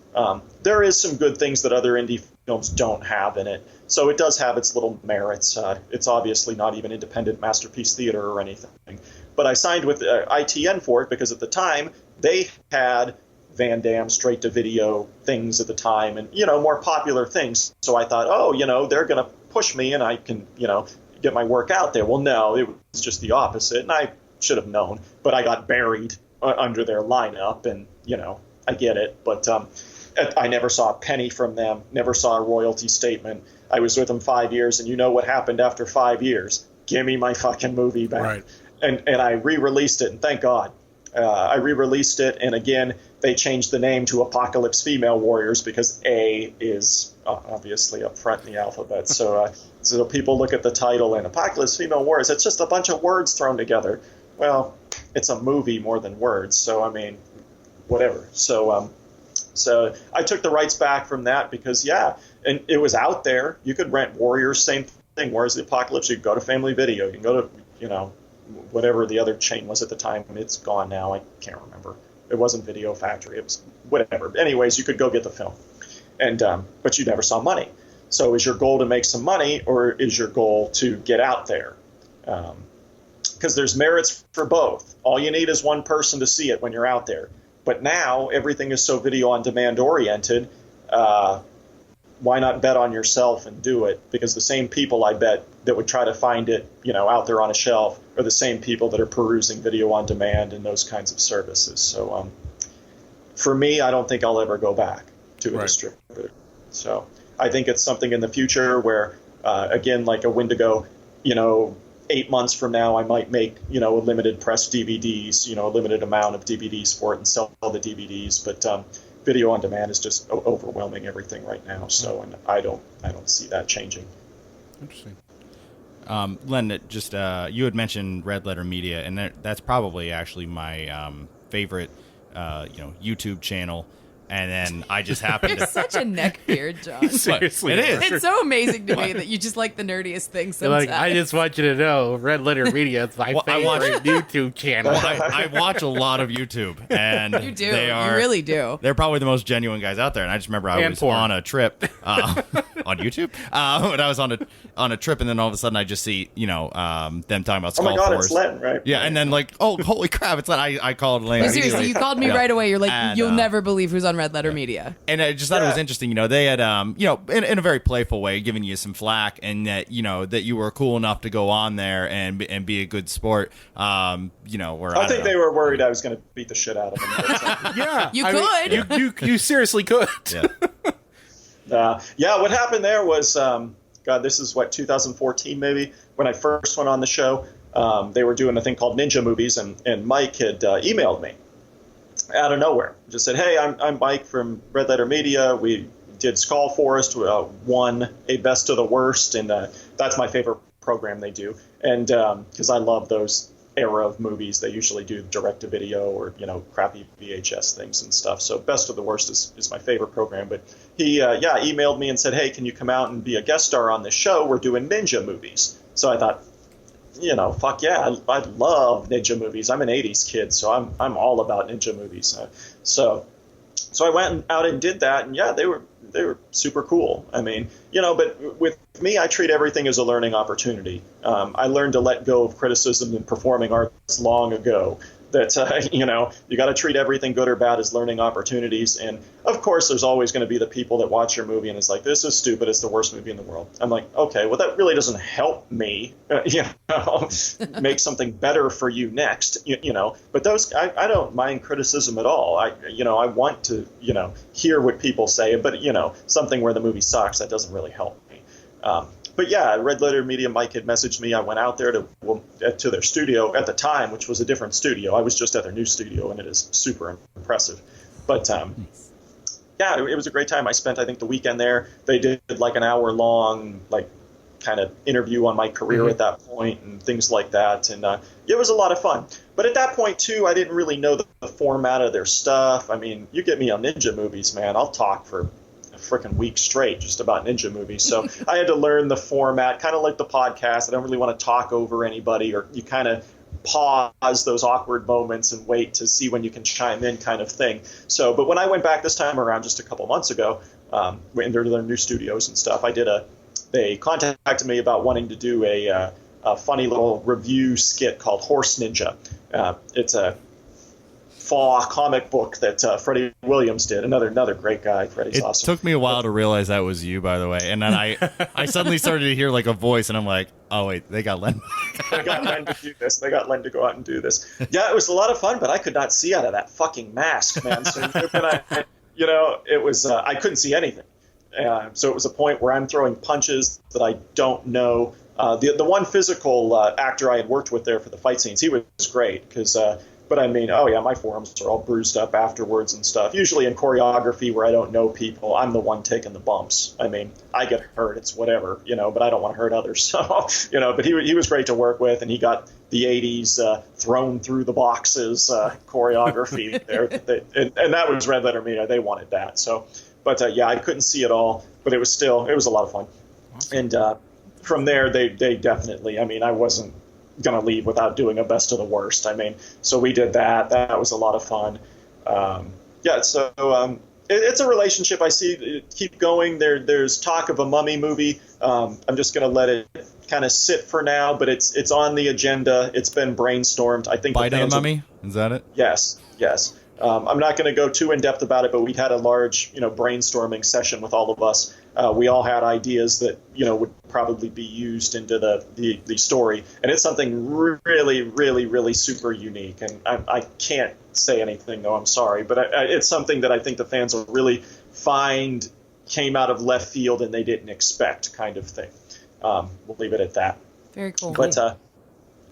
There is some good things that other indie films don't have in it, so it does have its little merits. It's obviously not even independent masterpiece theater or anything, but I signed with ITN for it because at the time they had Van Damme straight-to-video things at the time and, more popular things. So I thought, they're going to push me and I can, get my work out there. Well, no, it was just the opposite, and I should have known. But I got buried under their lineup, and, I get it. But I never saw a penny from them, never saw a royalty statement. I was with them 5 years, and you know what happened after 5 years? Give me my fucking movie back. Right. And I re-released it, and thank God. I re-released it, and again, they changed the name to Apocalypse Female Warriors because A is obviously up front in the alphabet. So people look at the title and Apocalypse Female Warriors, it's just a bunch of words thrown together. Well, it's a movie more than words, so I mean, whatever. So I took the rights back from that because, and it was out there. You could rent Warriors, same thing. Warriors of the Apocalypse, you could go to Family Video. You can go to, whatever the other chain was at the time. It's gone now. I can't remember. It wasn't Video Factory. It was whatever. Anyways, you could go get the film, and but you never saw money. So is your goal to make some money, or is your goal to get out there? Because there's merits for both. All you need is one person to see it when you're out there. But now everything is so video on demand oriented. Why not bet on yourself and do it? Because the same people, I bet, that would try to find it, out there on a shelf are the same people that are perusing video on demand and those kinds of services. So for me, I don't think I'll ever go back to a distributor. So I think it's something in the future where, again, like a Wendigo, 8 months from now, I might make, a limited press DVDs, a limited amount of DVDs for it and sell the DVDs. But video on demand is just overwhelming everything right now. So, and I don't see that changing. Interesting. Len, just you had mentioned Red Letter Media, and that's probably actually my favorite, YouTube channel. And then I just happened You're to... such a neckbeard, John. Seriously. It is. It's so amazing to me that you just like the nerdiest things sometimes. I just want you to know, Red Letter Media is my favorite YouTube channel. I watch a lot of YouTube, and You do. They are, you really do. They're probably the most genuine guys out there. And I just remember I was on a trip on YouTube, and I was on a trip, and then all of a sudden I just see them talking about Skull Oh my God, Force. it's Len, right? Yeah, and then oh, holy crap, it's Len. I called Elaine. No, seriously, you called me right away. You're like, And, you'll never believe who's on Red Letter Media. And I just thought it was interesting. They had, in a very playful way, giving you some flack, and that that you were cool enough to go on there and be a good sport. Where I think they were worried I was going to beat the shit out of them. But, Yeah, You could. You seriously could. Yeah. What happened there was, this is 2014 maybe, when I first went on the show. They were doing a thing called Ninja Movies, and Mike had emailed me out of nowhere. Just said, hey, I'm Mike from Red Letter Media. We did Skull Forest, won a Best of the Worst, and that's my favorite program they do. And because I love those era of movies, they usually do direct-to-video or, crappy VHS things and stuff. So Best of the Worst is my favorite program. But he, emailed me and said, hey, can you come out and be a guest star on this show? We're doing ninja movies. So I thought, fuck yeah, I love ninja movies. I'm an 80s kid, so I'm all about ninja movies. So I went out and did that, and they were super cool. I mean, but with me, I treat everything as a learning opportunity. I learned to let go of criticism in performing arts long ago. That, you got to treat everything good or bad as learning opportunities. And, of course, there's always going to be the people that watch your movie and it's like, this is stupid. It's the worst movie in the world. I'm like, okay, well, that really doesn't help me, make something better for you next, But those, I don't mind criticism at all. I want to, hear what people say. But, something where the movie sucks, that doesn't really help me. But yeah, Red Letter Media, Mike had messaged me. I went out there to their studio at the time, which was a different studio. I was just at their new studio, and it is super impressive. But it was a great time. I spent, I think, the weekend there. They did like an hour-long, kind of interview on my career at that point and things like that. And it was a lot of fun. But at that point, too, I didn't really know the format of their stuff. I mean, you get me on ninja movies, man, I'll talk for a freaking week straight just about ninja movies. So I had to learn the format, kind of like the podcast. I don't really want to talk over anybody, or you kind of pause those awkward moments and wait to see when you can chime in, kind of thing. So, but when I went back this time around just a couple months ago, in their new studios and stuff, they contacted me about wanting to do a funny little review skit called Horse Ninja. It's a fall comic book that Freddie Williams did. Another great guy. Freddie's awesome. It took me a while to realize that was you, by the way. And then I suddenly started to hear like a voice, and I'm like, oh, wait, they got Len. They got Len to do this. They got Len to go out and do this. Yeah, it was a lot of fun, but I could not see out of that fucking mask, man. So it was I couldn't see anything. So it was a point where I'm throwing punches that I don't know. The one physical actor I had worked with there for the fight scenes, he was great because. But I mean, oh yeah, my forearms are all bruised up afterwards and stuff. Usually in choreography where I don't know people, I'm the one taking the bumps. I mean, I get hurt, it's whatever, but I don't want to hurt others. So, but he was great to work with, and he got the 80s thrown through the boxes choreography there. And that was Red Letter Media. They wanted that. So, but yeah, I couldn't see it all, but it was a lot of fun. Awesome. And from there, they definitely, I mean, I wasn't going to leave without doing a best of the worst. I mean, so we did that. That was a lot of fun. It's a relationship I see keep going. There's talk of a Mummy movie. I'm just going to let it kind of sit for now, but it's on the agenda. It's been brainstormed. I think Bite of the Mummy? Is that it? Yes. I'm not going to go too in depth about it, but we had a large, brainstorming session with all of us. We all had ideas that, would probably be used into the story. And it's something really, really, really super unique. And I can't say anything, though. I'm sorry. But it's something that I think the fans will really find came out of left field and they didn't expect, kind of thing. We'll leave it at that. Very cool. But,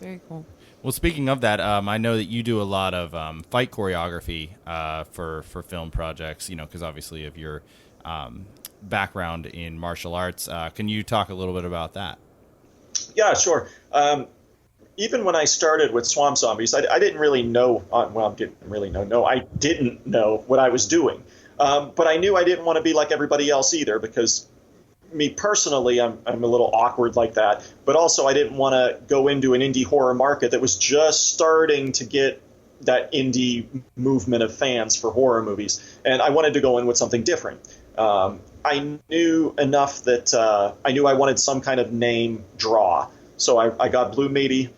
very cool. Well, speaking of that, I know that you do a lot of fight choreography for film projects, because obviously of your background in martial arts. Can you talk a little bit about that? Yeah, sure. Even when I started with Swamp Zombies, I didn't really know, I didn't know what I was doing. But I knew I didn't want to be like everybody else either, because me personally, I'm a little awkward like that, but also I didn't want to go into an indie horror market that was just starting to get that indie movement of fans for horror movies, and I wanted to go in with something different. I knew enough that I knew I wanted some kind of name draw, so I got Blue Meanie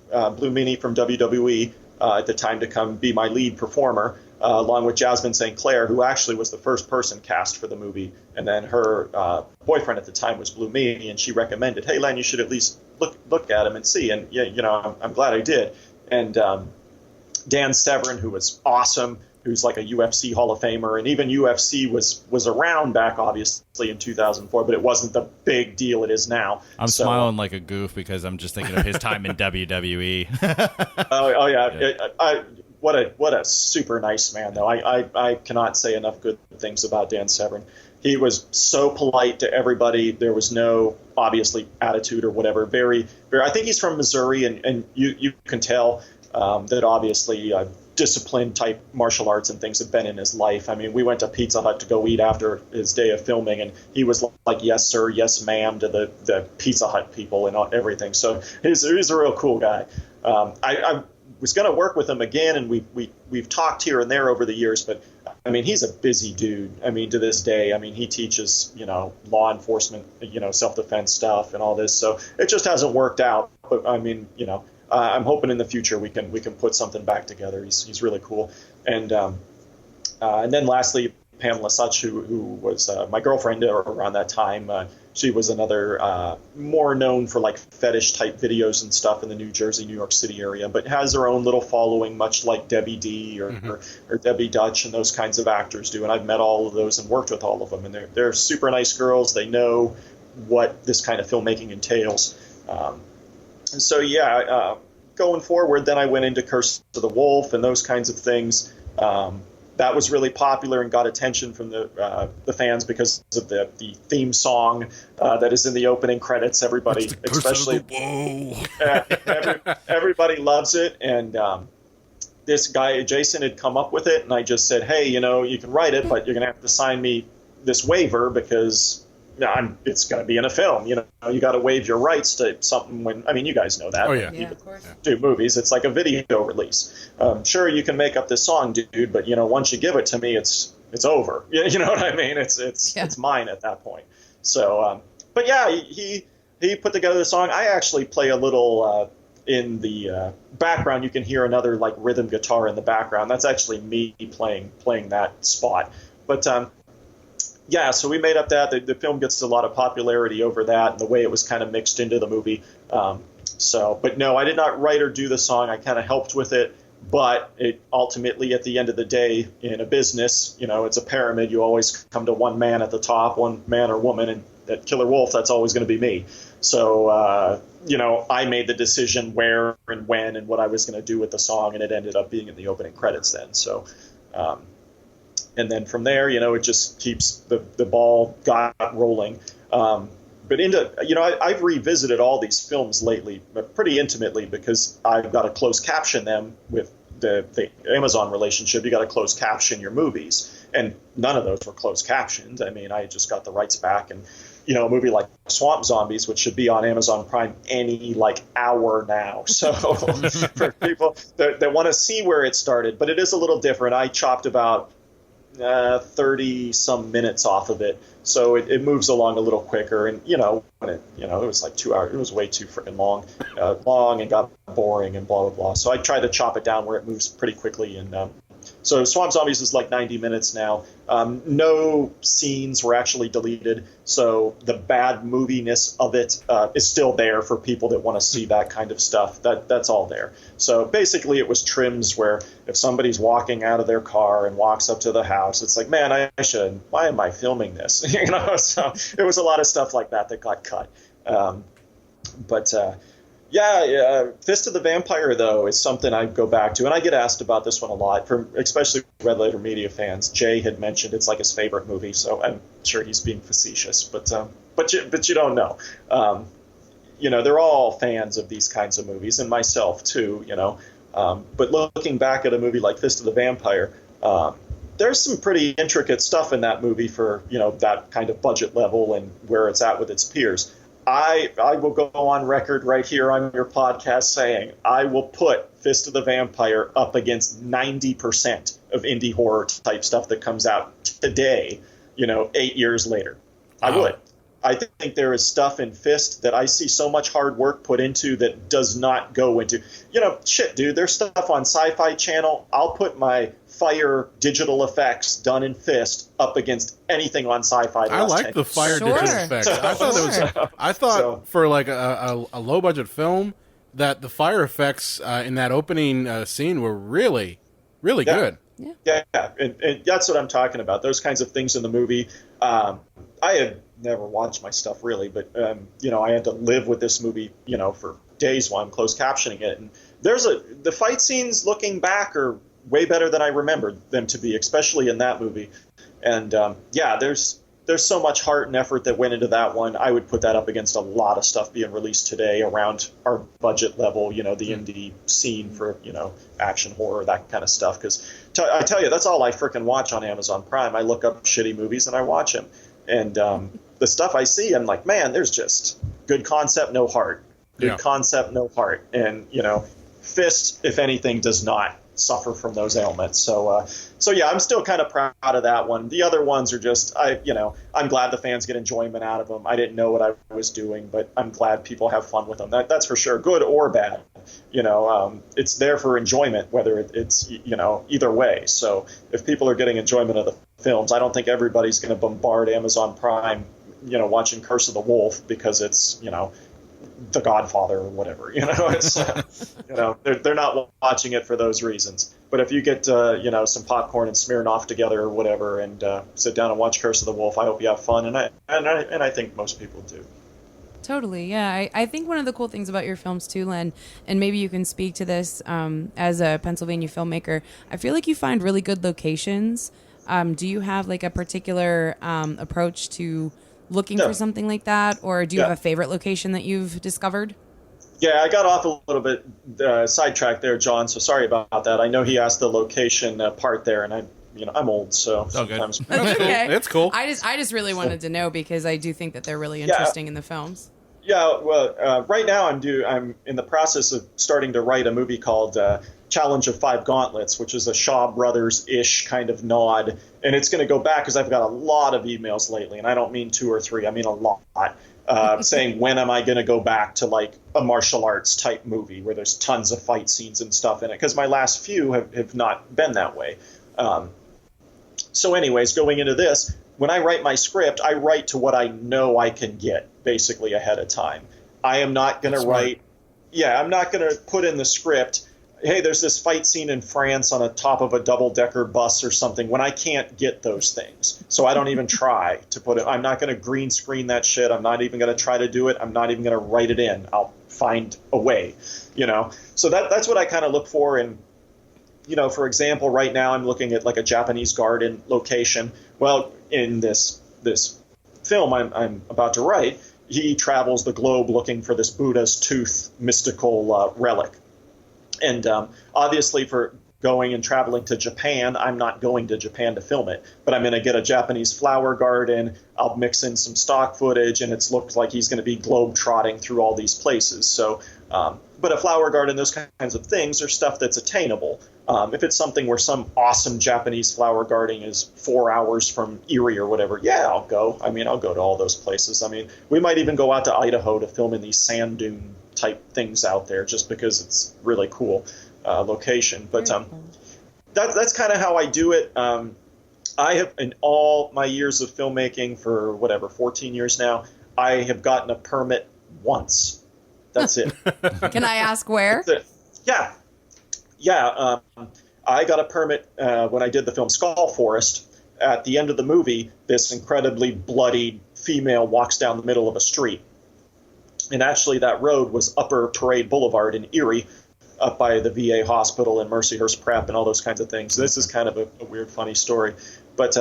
from WWE at the time to come be my lead performer. Along with Jasmine St. Clair, who actually was the first person cast for the movie. And then her boyfriend at the time was Blue Meanie, and she recommended, hey, Len, you should at least look at him and see. And, yeah, I'm glad I did. And Dan Severn, who was awesome, who's like a UFC Hall of Famer, and even UFC was around back, obviously, in 2004, but it wasn't the big deal it is now. I'm smiling like a goof because I'm just thinking of his time in WWE. Oh, yeah. What a super nice man, though. I cannot say enough good things about Dan Severn. He was so polite to everybody. There was no, obviously, attitude or whatever. Very, very. I think he's from Missouri, and you can tell that obviously disciplined type martial arts and things have been in his life. I mean, we went to Pizza Hut to go eat after his day of filming, and he was like, yes, sir, yes, ma'am, to the Pizza Hut people and everything. So he's a real cool guy. I was going to work with him again, and we've talked here and there over the years, but I mean, he's a busy dude. I mean, to this day, I mean, he teaches, law enforcement, self-defense stuff and all this. So it just hasn't worked out. But I mean, I'm hoping in the future we can put something back together. He's really cool. And then lastly, Pamela Such, who was my girlfriend around that time. She was another more known for like fetish type videos and stuff in the New Jersey, New York City area, but has her own little following, much like Debbie D or Debbie Dutch and those kinds of actors do. And I've met all of those and worked with all of them, and they're super nice girls. They know what this kind of filmmaking entails. And so going forward, then I went into Curse of the Wolf and those kinds of things. that was really popular and got attention from the fans because of the theme song that is in the opening credits. Everybody, especially everybody loves it. And this guy Jason had come up with it, and I just said, hey, you can write it, but you're gonna have to sign me this waiver because it's going to be in a film. You got to waive your rights to something you guys know that. Oh, yeah. Yeah, of course. Do movies. It's like a video release. Sure, you can make up this song, dude, but, once you give it to me, it's over. You know what I mean? It's mine at that point. So, but yeah, he put together the song. I actually play a little in the background. You can hear another like rhythm guitar in the background. That's actually me playing that spot. But, yeah, so we made up that. The film gets a lot of popularity over that and the way it was kind of mixed into the movie. But no, I did not write or do the song. I kind of helped with it. But it ultimately, at the end of the day, in a business, it's a pyramid. You always come to one man at the top, one man or woman. And at Killer Wolf, that's always going to be me. So, I made the decision where and when and what I was going to do with the song. And it ended up being in the opening credits then. So, and then from there, it just keeps the ball got rolling. But I've revisited all these films lately pretty intimately because I've got to closed caption them with the Amazon relationship. You got to closed caption your movies. And none of those were closed captioned. I mean, I just got the rights back. And, a movie like Swamp Zombies, which should be on Amazon Prime any hour now. So for people that want to see where it started, but it is a little different. I chopped about 30 some minutes off of it, so it moves along a little quicker. And when it was like 2 hours, it was way too freaking long and got boring and blah blah blah. So I tried to chop it down where it moves pretty quickly. And so Swamp Zombies is like 90 minutes now. No scenes were actually deleted, so the bad moviness of it is still there for people that want to see that kind of stuff. That's all there. So basically it was trims where if somebody's walking out of their car and walks up to the house, it's like, man, why am I filming this? So it was a lot of stuff like that got cut. Fist of the Vampire, though, is something I go back to, and I get asked about this one a lot, from especially Red Letter Media fans. Jay had mentioned it's like his favorite movie, so I'm sure he's being facetious, but you don't know. They're all fans of these kinds of movies, and myself too. But looking back at a movie like Fist of the Vampire, there's some pretty intricate stuff in that movie for that kind of budget level and where it's at with its peers. I will go on record right here on your podcast saying I will put Fist of the Vampire up against 90% of indie horror type stuff that comes out today, 8 years later. I would. I think there is stuff in Fist that I see so much hard work put into that does not go into, shit, dude, there's stuff on Sci-Fi Channel. I'll put my Fire digital effects done in Fist up against anything on Sci-Fi. I like the Fire digital effects. I thought for like a low budget film that the fire effects in that opening scene were really, really good. Yeah. And that's what I'm talking about. Those kinds of things in the movie. I had never watched my stuff really, but I had to live with this movie, for days while I'm closed captioning it. And the fight scenes looking back are way better than I remembered them to be, especially in that movie. And there's so much heart and effort that went into that one. I would put that up against a lot of stuff being released today around our budget level, the indie scene for, action horror, that kind of stuff. Because I tell you, that's all I freaking watch on Amazon Prime. I look up shitty movies and I watch them. And the stuff I see, I'm like, man, there's just good concept, no heart. Good concept, no heart. And, Fist, if anything, does not suffer from those ailments. So I'm still kind of proud of that one. The other ones are just, I'm glad the fans get enjoyment out of them. I didn't know what I was doing, but I'm glad people have fun with them. That's for sure, good or bad. It's there for enjoyment, whether it's, either way. So if people are getting enjoyment of the films, I don't think everybody's going to bombard Amazon Prime, watching Curse of the Wolf because it's, The Godfather or whatever, it's they're not watching it for those reasons. But if you get some popcorn and Smirnoff together or whatever and sit down and watch Curse of the Wolf, I hope you have fun, and I think most people do. Totally, yeah. I think one of the cool things about your films too, Len, and maybe you can speak to this as a Pennsylvania filmmaker, I feel like you find really good locations. Do you have like a particular approach to looking for something like that, or do you have a favorite location that you've discovered? Yeah, I got off a little bit sidetracked there, John, so sorry about that. I know he asked the location part there, and I'm old, so sometimes. That's okay. It's cool. I just really wanted to know because I do think that they're really interesting in the films. Yeah, well, right now I'm in the process of starting to write a movie called Challenge of Five Gauntlets, which is a Shaw Brothers-ish kind of nod, and it's going to go back because I've got a lot of emails lately, and I don't mean 2 or 3, I mean a lot, saying when am I going to go back to like a martial arts type movie where there's tons of fight scenes and stuff in it, because my last few have not been that way. So anyways, going into this, when I write my script, I write to what I know I can get, basically ahead of time. I am not going to write, I'm not going to put in the script, hey, there's this fight scene in France on the top of a double-decker bus or something, when I can't get those things. So I don't even try to put it. I'm not going to green screen that shit. I'm not even going to try to do it. I'm not even going to write it in. I'll find a way, So that's what I kind of look for in, for example, right now I'm looking at like a Japanese garden location. Well, in this film I'm about to write, he travels the globe looking for this Buddha's tooth mystical relic. And obviously for going and traveling to Japan, I'm not going to Japan to film it, but I'm going to get a Japanese flower garden. I'll mix in some stock footage, and it's looked like he's going to be globe trotting through all these places. So, but a flower garden, those kinds of things are stuff that's attainable. If it's something where some awesome Japanese flower garden is 4 hours from Erie or whatever, I'll go. I'll go to all those places. We might even go out to Idaho to film in these sand dune type things out there just because it's really cool location. But that's kind of how I do it. I have, in all my years of filmmaking for 14 years now, I have gotten a permit once. That's it. Can I ask where? Yeah. I got a permit when I did the film Skull Forest. At the end of the movie, this incredibly bloodied female walks down the middle of a street. And actually that road was Upper Parade Boulevard in Erie, up by the VA hospital and Mercyhurst Prep and all those kinds of things. This is kind of a weird, funny story. But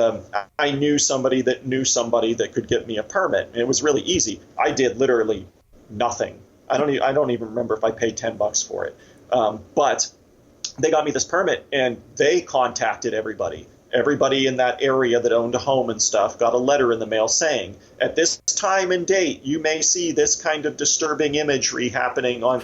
I knew somebody that could get me a permit. And it was really easy. I did literally nothing. I don't even remember if I paid $10 for it. But they got me this permit, and they contacted everybody. Everybody in that area that owned a home and stuff got a letter in the mail saying, at this time and date, you may see this kind of disturbing imagery happening on,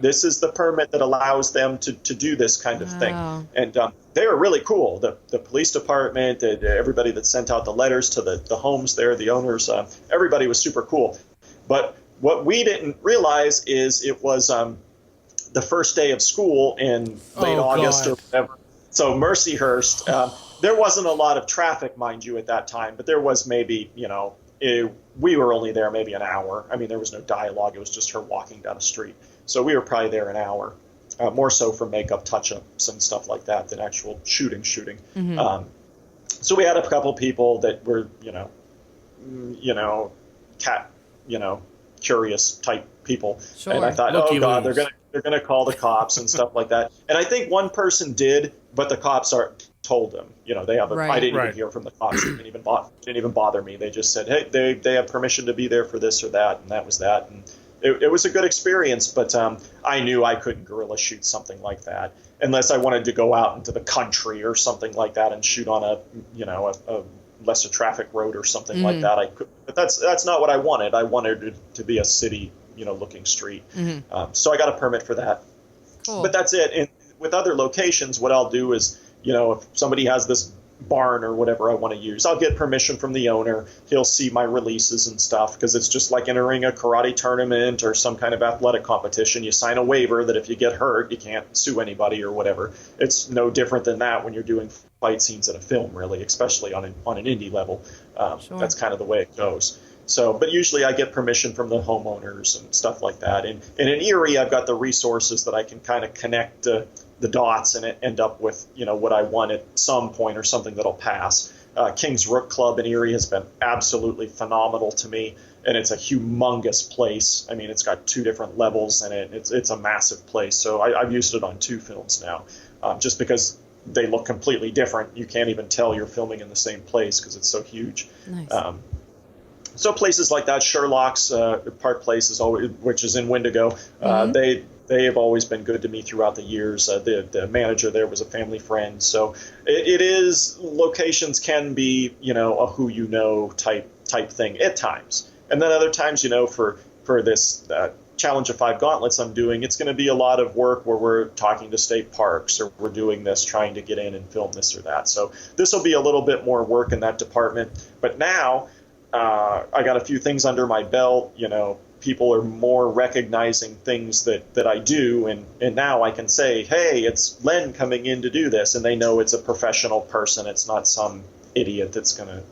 this is the permit that allows them to do this kind of thing. And they were really cool. The police department, everybody that sent out the letters to the homes there, the owners, everybody was super cool. But what we didn't realize is it was the first day of school in late August or whatever. So Mercyhurst, there wasn't a lot of traffic, mind you, at that time, but there was maybe, we were only there maybe an hour. There was no dialogue. It was just her walking down the street. So we were probably there an hour, more so for makeup touch-ups and stuff like that than actual shooting. Mm-hmm. So we had a couple people that were, curious type people. Sure. And I thought, God, they're going to call the cops and stuff like that. And I think one person did, but the cops told them, they have I didn't even hear from the cops. It didn't even bother me. They just said, hey, they have permission to be there for this or that. And that was that. And it was a good experience, but I knew I couldn't guerrilla shoot something like that unless I wanted to go out into the country or something like that and shoot on a lesser traffic road or something like that. I could, but that's not what I wanted. I wanted it to be a city, looking street. Mm-hmm. So I got a permit for that. Cool. But that's it. And with other locations, what I'll do is, if somebody has this barn or whatever I want to use, I'll get permission from the owner. He'll see my releases and stuff, because it's just like entering a karate tournament or some kind of athletic competition. You sign a waiver that if you get hurt, you can't sue anybody or whatever. It's no different than that when you're doing fight scenes in a film, really, especially on an indie level. Sure. That's kind of the way it goes. So, but usually I get permission from the homeowners and stuff like that. And in Erie, I've got the resources that I can kind of connect the dots and end up with, what I want at some point or something that'll pass. King's Rook Club in Erie has been absolutely phenomenal to me. and it's a humongous place. I mean, it's got 2 different levels in it. It's a massive place. So I've used it on 2 films now, just because they look completely different. You can't even tell you're filming in the same place because it's so huge. Nice. So places like that, Sherlock's Park Place is always, which is in Wendigo. They have always been good to me throughout the years. The manager there was a family friend. So it is, locations can be, a who you know type thing at times. And then other times, for this Challenge of 5 Gauntlets I'm doing, it's going to be a lot of work where we're talking to state parks, or we're doing this, trying to get in and film this or that. So this will be a little bit more work in that department. But now I got a few things under my belt. People are more recognizing things that I do, and now I can say, hey, it's Len coming in to do this, and they know it's a professional person. It's not some idiot that's going to,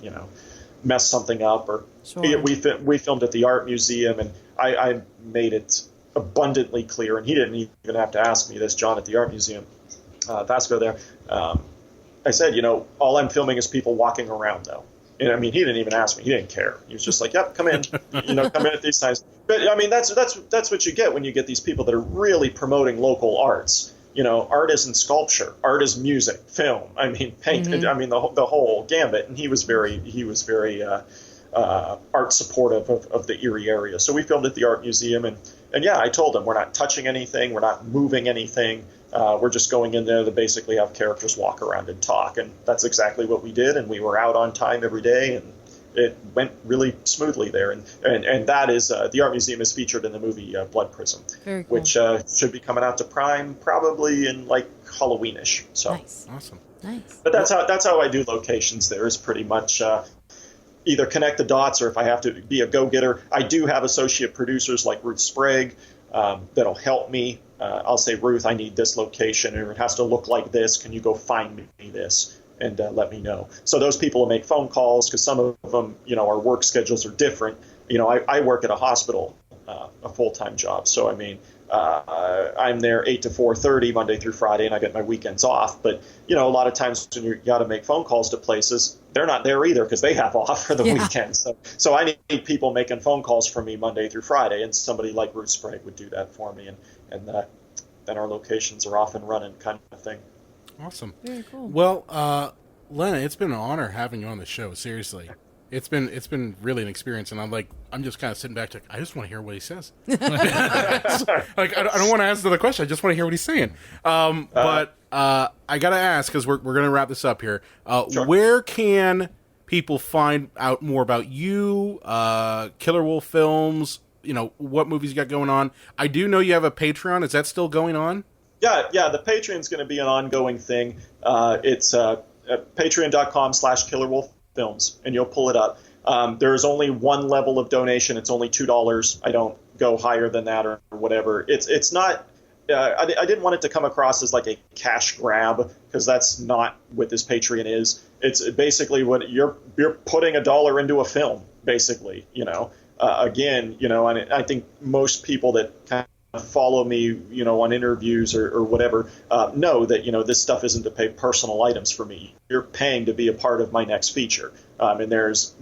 mess something up. Or Sure. we filmed at the art museum, and I made it abundantly clear, and he didn't even have to ask me this, John at the art museum, Vasco there. I said, all I'm filming is people walking around, though. And I mean, he didn't even ask me. He didn't care. He was just like, "Yep, come in. Come in at these times." But I mean, that's what you get when you get these people that are really promoting local arts. Art isn't sculpture. Art is music, film. I mean, paint. Mm-hmm. I mean, the whole gambit. And he was very art supportive of the Erie area. So we filmed at the art museum, and yeah, I told him we're not touching anything. We're not moving anything. We're just going in there to basically have characters walk around and talk, and that's exactly what we did. And we were out on time every day, and it went really smoothly there. And that is the art museum is featured in the movie Blood Prism, Very cool. which should be coming out to Prime probably in like Halloweenish. So Nice. Awesome. Nice. but that's how I do locations. There is pretty much either connect the dots, or if I have to be a go-getter, I do have associate producers like Ruth Sprague that'll help me. I'll say, Ruth, I need this location, or it has to look like this. Can you go find me this and let me know? So those people will make phone calls, because some of them, our work schedules are different. I work at a hospital, a full-time job. So, I mean, I'm there 8 to 4:30 Monday through Friday, and I get my weekends off. But, a lot of times when you got to make phone calls to places, they're not there either because they have off for the weekend. So I need people making phone calls for me Monday through Friday, and somebody like Ruth Sprague would do that for me. And then our locations are off and running, kind of thing. Awesome. Very cool. Well, Lena, it's been an honor having you on the show. Seriously, it's been really an experience, and I'm just kind of sitting back, I just want to hear what he says. I don't want to answer the question. I just want to hear what he's saying. But I gotta ask, because we're gonna wrap this up here. Sure. Where can people find out more about you, Killer Wolf Films? What movies you got going on? I do know you have a Patreon. Is that still going on? Yeah. The Patreon's going to be an ongoing thing. It's patreon.com/KillerWolfFilms, and you'll pull it up. There's only one level of donation. It's only $2. I don't go higher than that or whatever. It's not. I didn't want it to come across as like a cash grab, because that's not what this Patreon is. It's basically what you're putting $1 into a film, basically. Again, and I think most people that kind of follow me, on interviews or whatever, know that, this stuff isn't to pay personal items for me. You're paying to be a part of my next feature. And there's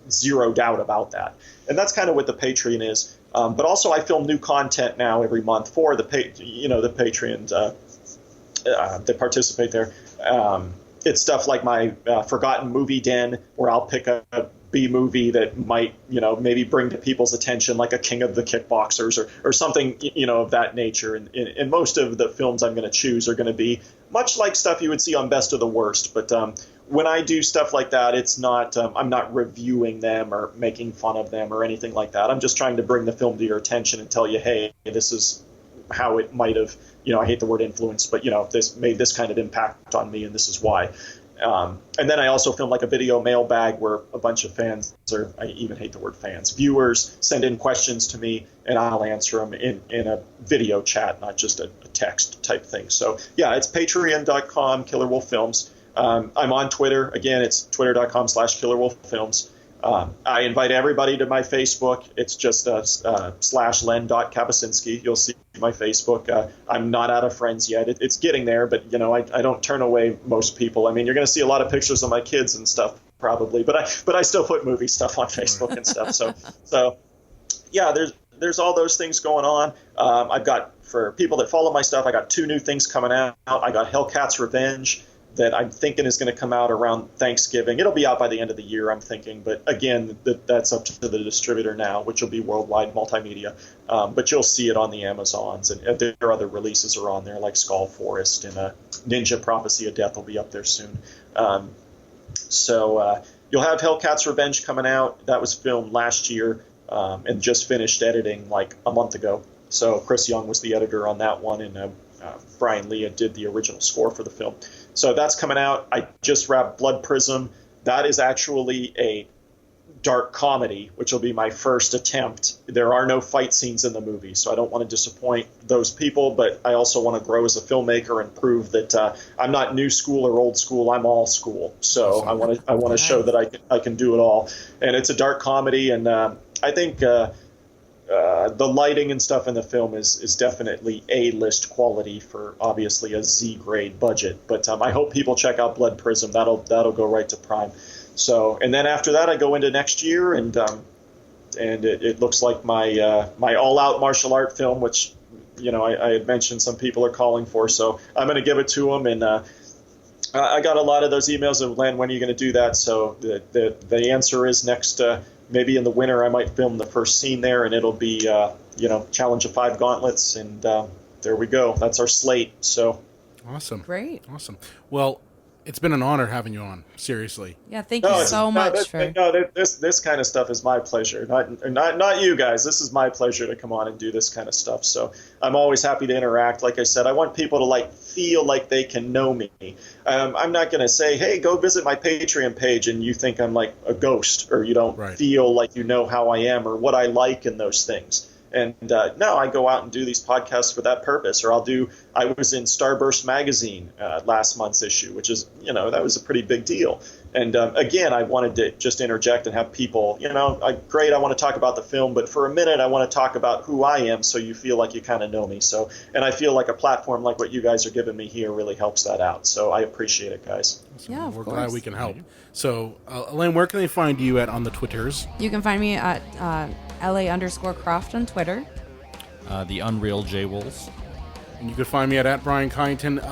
zero doubt about that. And that's kind of what the Patreon is. But also I film new content now every month for the Patreons that participate there. It's stuff like my Forgotten Movie Den, where I'll pick a B-movie that might, maybe bring to people's attention, like a King of the Kickboxers or something, of that nature. And most of the films I'm going to choose are going to be much like stuff you would see on Best of the Worst. But when I do stuff like that, it's not, I'm not reviewing them or making fun of them or anything like that. I'm just trying to bring the film to your attention and tell you, hey, this is how it might have, I hate the word influence, but, this made this kind of impact on me, and this is why. And then I also film like a video mailbag where a bunch of fans, or I even hate the word fans, viewers send in questions to me, and I'll answer them in a video chat, not just a text type thing. So yeah, it's patreon.com, Killer Wolf Films. I'm on Twitter. Again, it's twitter.com/KillerWolfFilms. I invite everybody to my Facebook. It's just /Len.Kabasinski. You'll see my Facebook. I'm not out of friends yet. It's getting there, but I don't turn away most people. I mean, you're going to see a lot of pictures of my kids and stuff, probably, but I still put movie stuff on Facebook and stuff. So yeah, there's all those things going on. I've got, for people that follow my stuff, I got 2 new things coming out. I got Hellcat's Revenge that I'm thinking is going to come out around Thanksgiving. It'll be out by the end of the year, I'm thinking. But again, that's up to the distributor now, which will be worldwide multimedia. But you'll see it on the Amazons, and there are other releases are on there, like Skull Forest and Ninja Prophecy of Death will be up there soon. So you'll have Hellcat's Revenge coming out. That was filmed last year and just finished editing like a month ago. So Chris Young was the editor on that one, and Brian Lee did the original score for the film. So that's coming out. I just wrapped Blood Prism. That is actually a dark comedy, which will be my first attempt. There are no fight scenes in the movie, so I don't want to disappoint those people, but I also want to grow as a filmmaker and prove that I'm not new school or old school. I'm all school. So I want to show that I can do it all. And it's a dark comedy, and I think the lighting and stuff in the film is definitely A-list quality for obviously a Z-grade budget. But I hope people check out Blood Prism. That'll go right to Prime. So, and then after that, I go into next year, and it looks like my my all-out martial art film, which I had mentioned some people are calling for. So I'm going to give it to them, and I got a lot of those emails of, Len, when are you going to do that? So the answer is next. Maybe in the winter, I might film the first scene there, and it'll be Challenge of 5 Gauntlets, and there we go. That's our slate. So awesome, great, awesome. Well, it's been an honor having you on. Seriously. Yeah, thank you so much for. This kind of stuff is my pleasure. Not you guys. This is my pleasure to come on and do this kind of stuff. So I'm always happy to interact. Like I said, I want people to feel like they can know me. I'm not going to say, hey, go visit my Patreon page, and you think I'm like a ghost, or you don't feel like you know how I am or what I like in those things. And no, I go out and do these podcasts for that purpose. Or I was in Starburst magazine last month's issue, which is, that was a pretty big deal. And again, I wanted to just interject and have people, great, I want to talk about the film, but for a minute, I want to talk about who I am, so you feel like you kind of know me. So, and I feel like a platform like what you guys are giving me here really helps that out. So I appreciate it, guys. Yeah, of We're course. glad we can help. So, Elaine, where can they find you at on the Twitters? You can find me at LA_Croft on Twitter. The Unreal J Wolves. And you can find me at Brian Kyneton.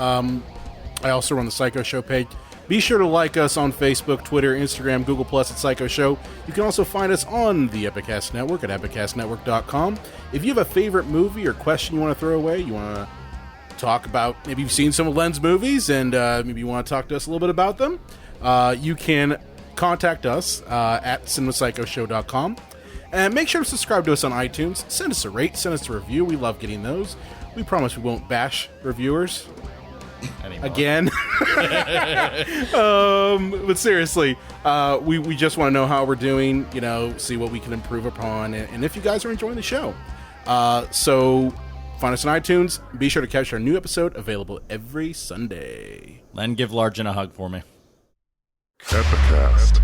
I also run the Psycho Show page. Be sure to like us on Facebook, Twitter, Instagram, Google Plus at Psycho Show. You can also find us on the Epicast Network at epicastnetwork.com. If you have a favorite movie or question you want to throw away, you want to talk about, maybe you've seen some of Len's movies and maybe you want to talk to us a little bit about them, you can contact us at cinemapsychoshow.com. And make sure to subscribe to us on iTunes. Send us a rate, send us a review. We love getting those. We promise we won't bash reviewers again. But seriously, we just want to know how we're doing, see what we can improve upon, and if you guys are enjoying the show. So find us on iTunes. Be sure to catch our new episode, available every Sunday. Len, give Largen a hug for me. Epicast.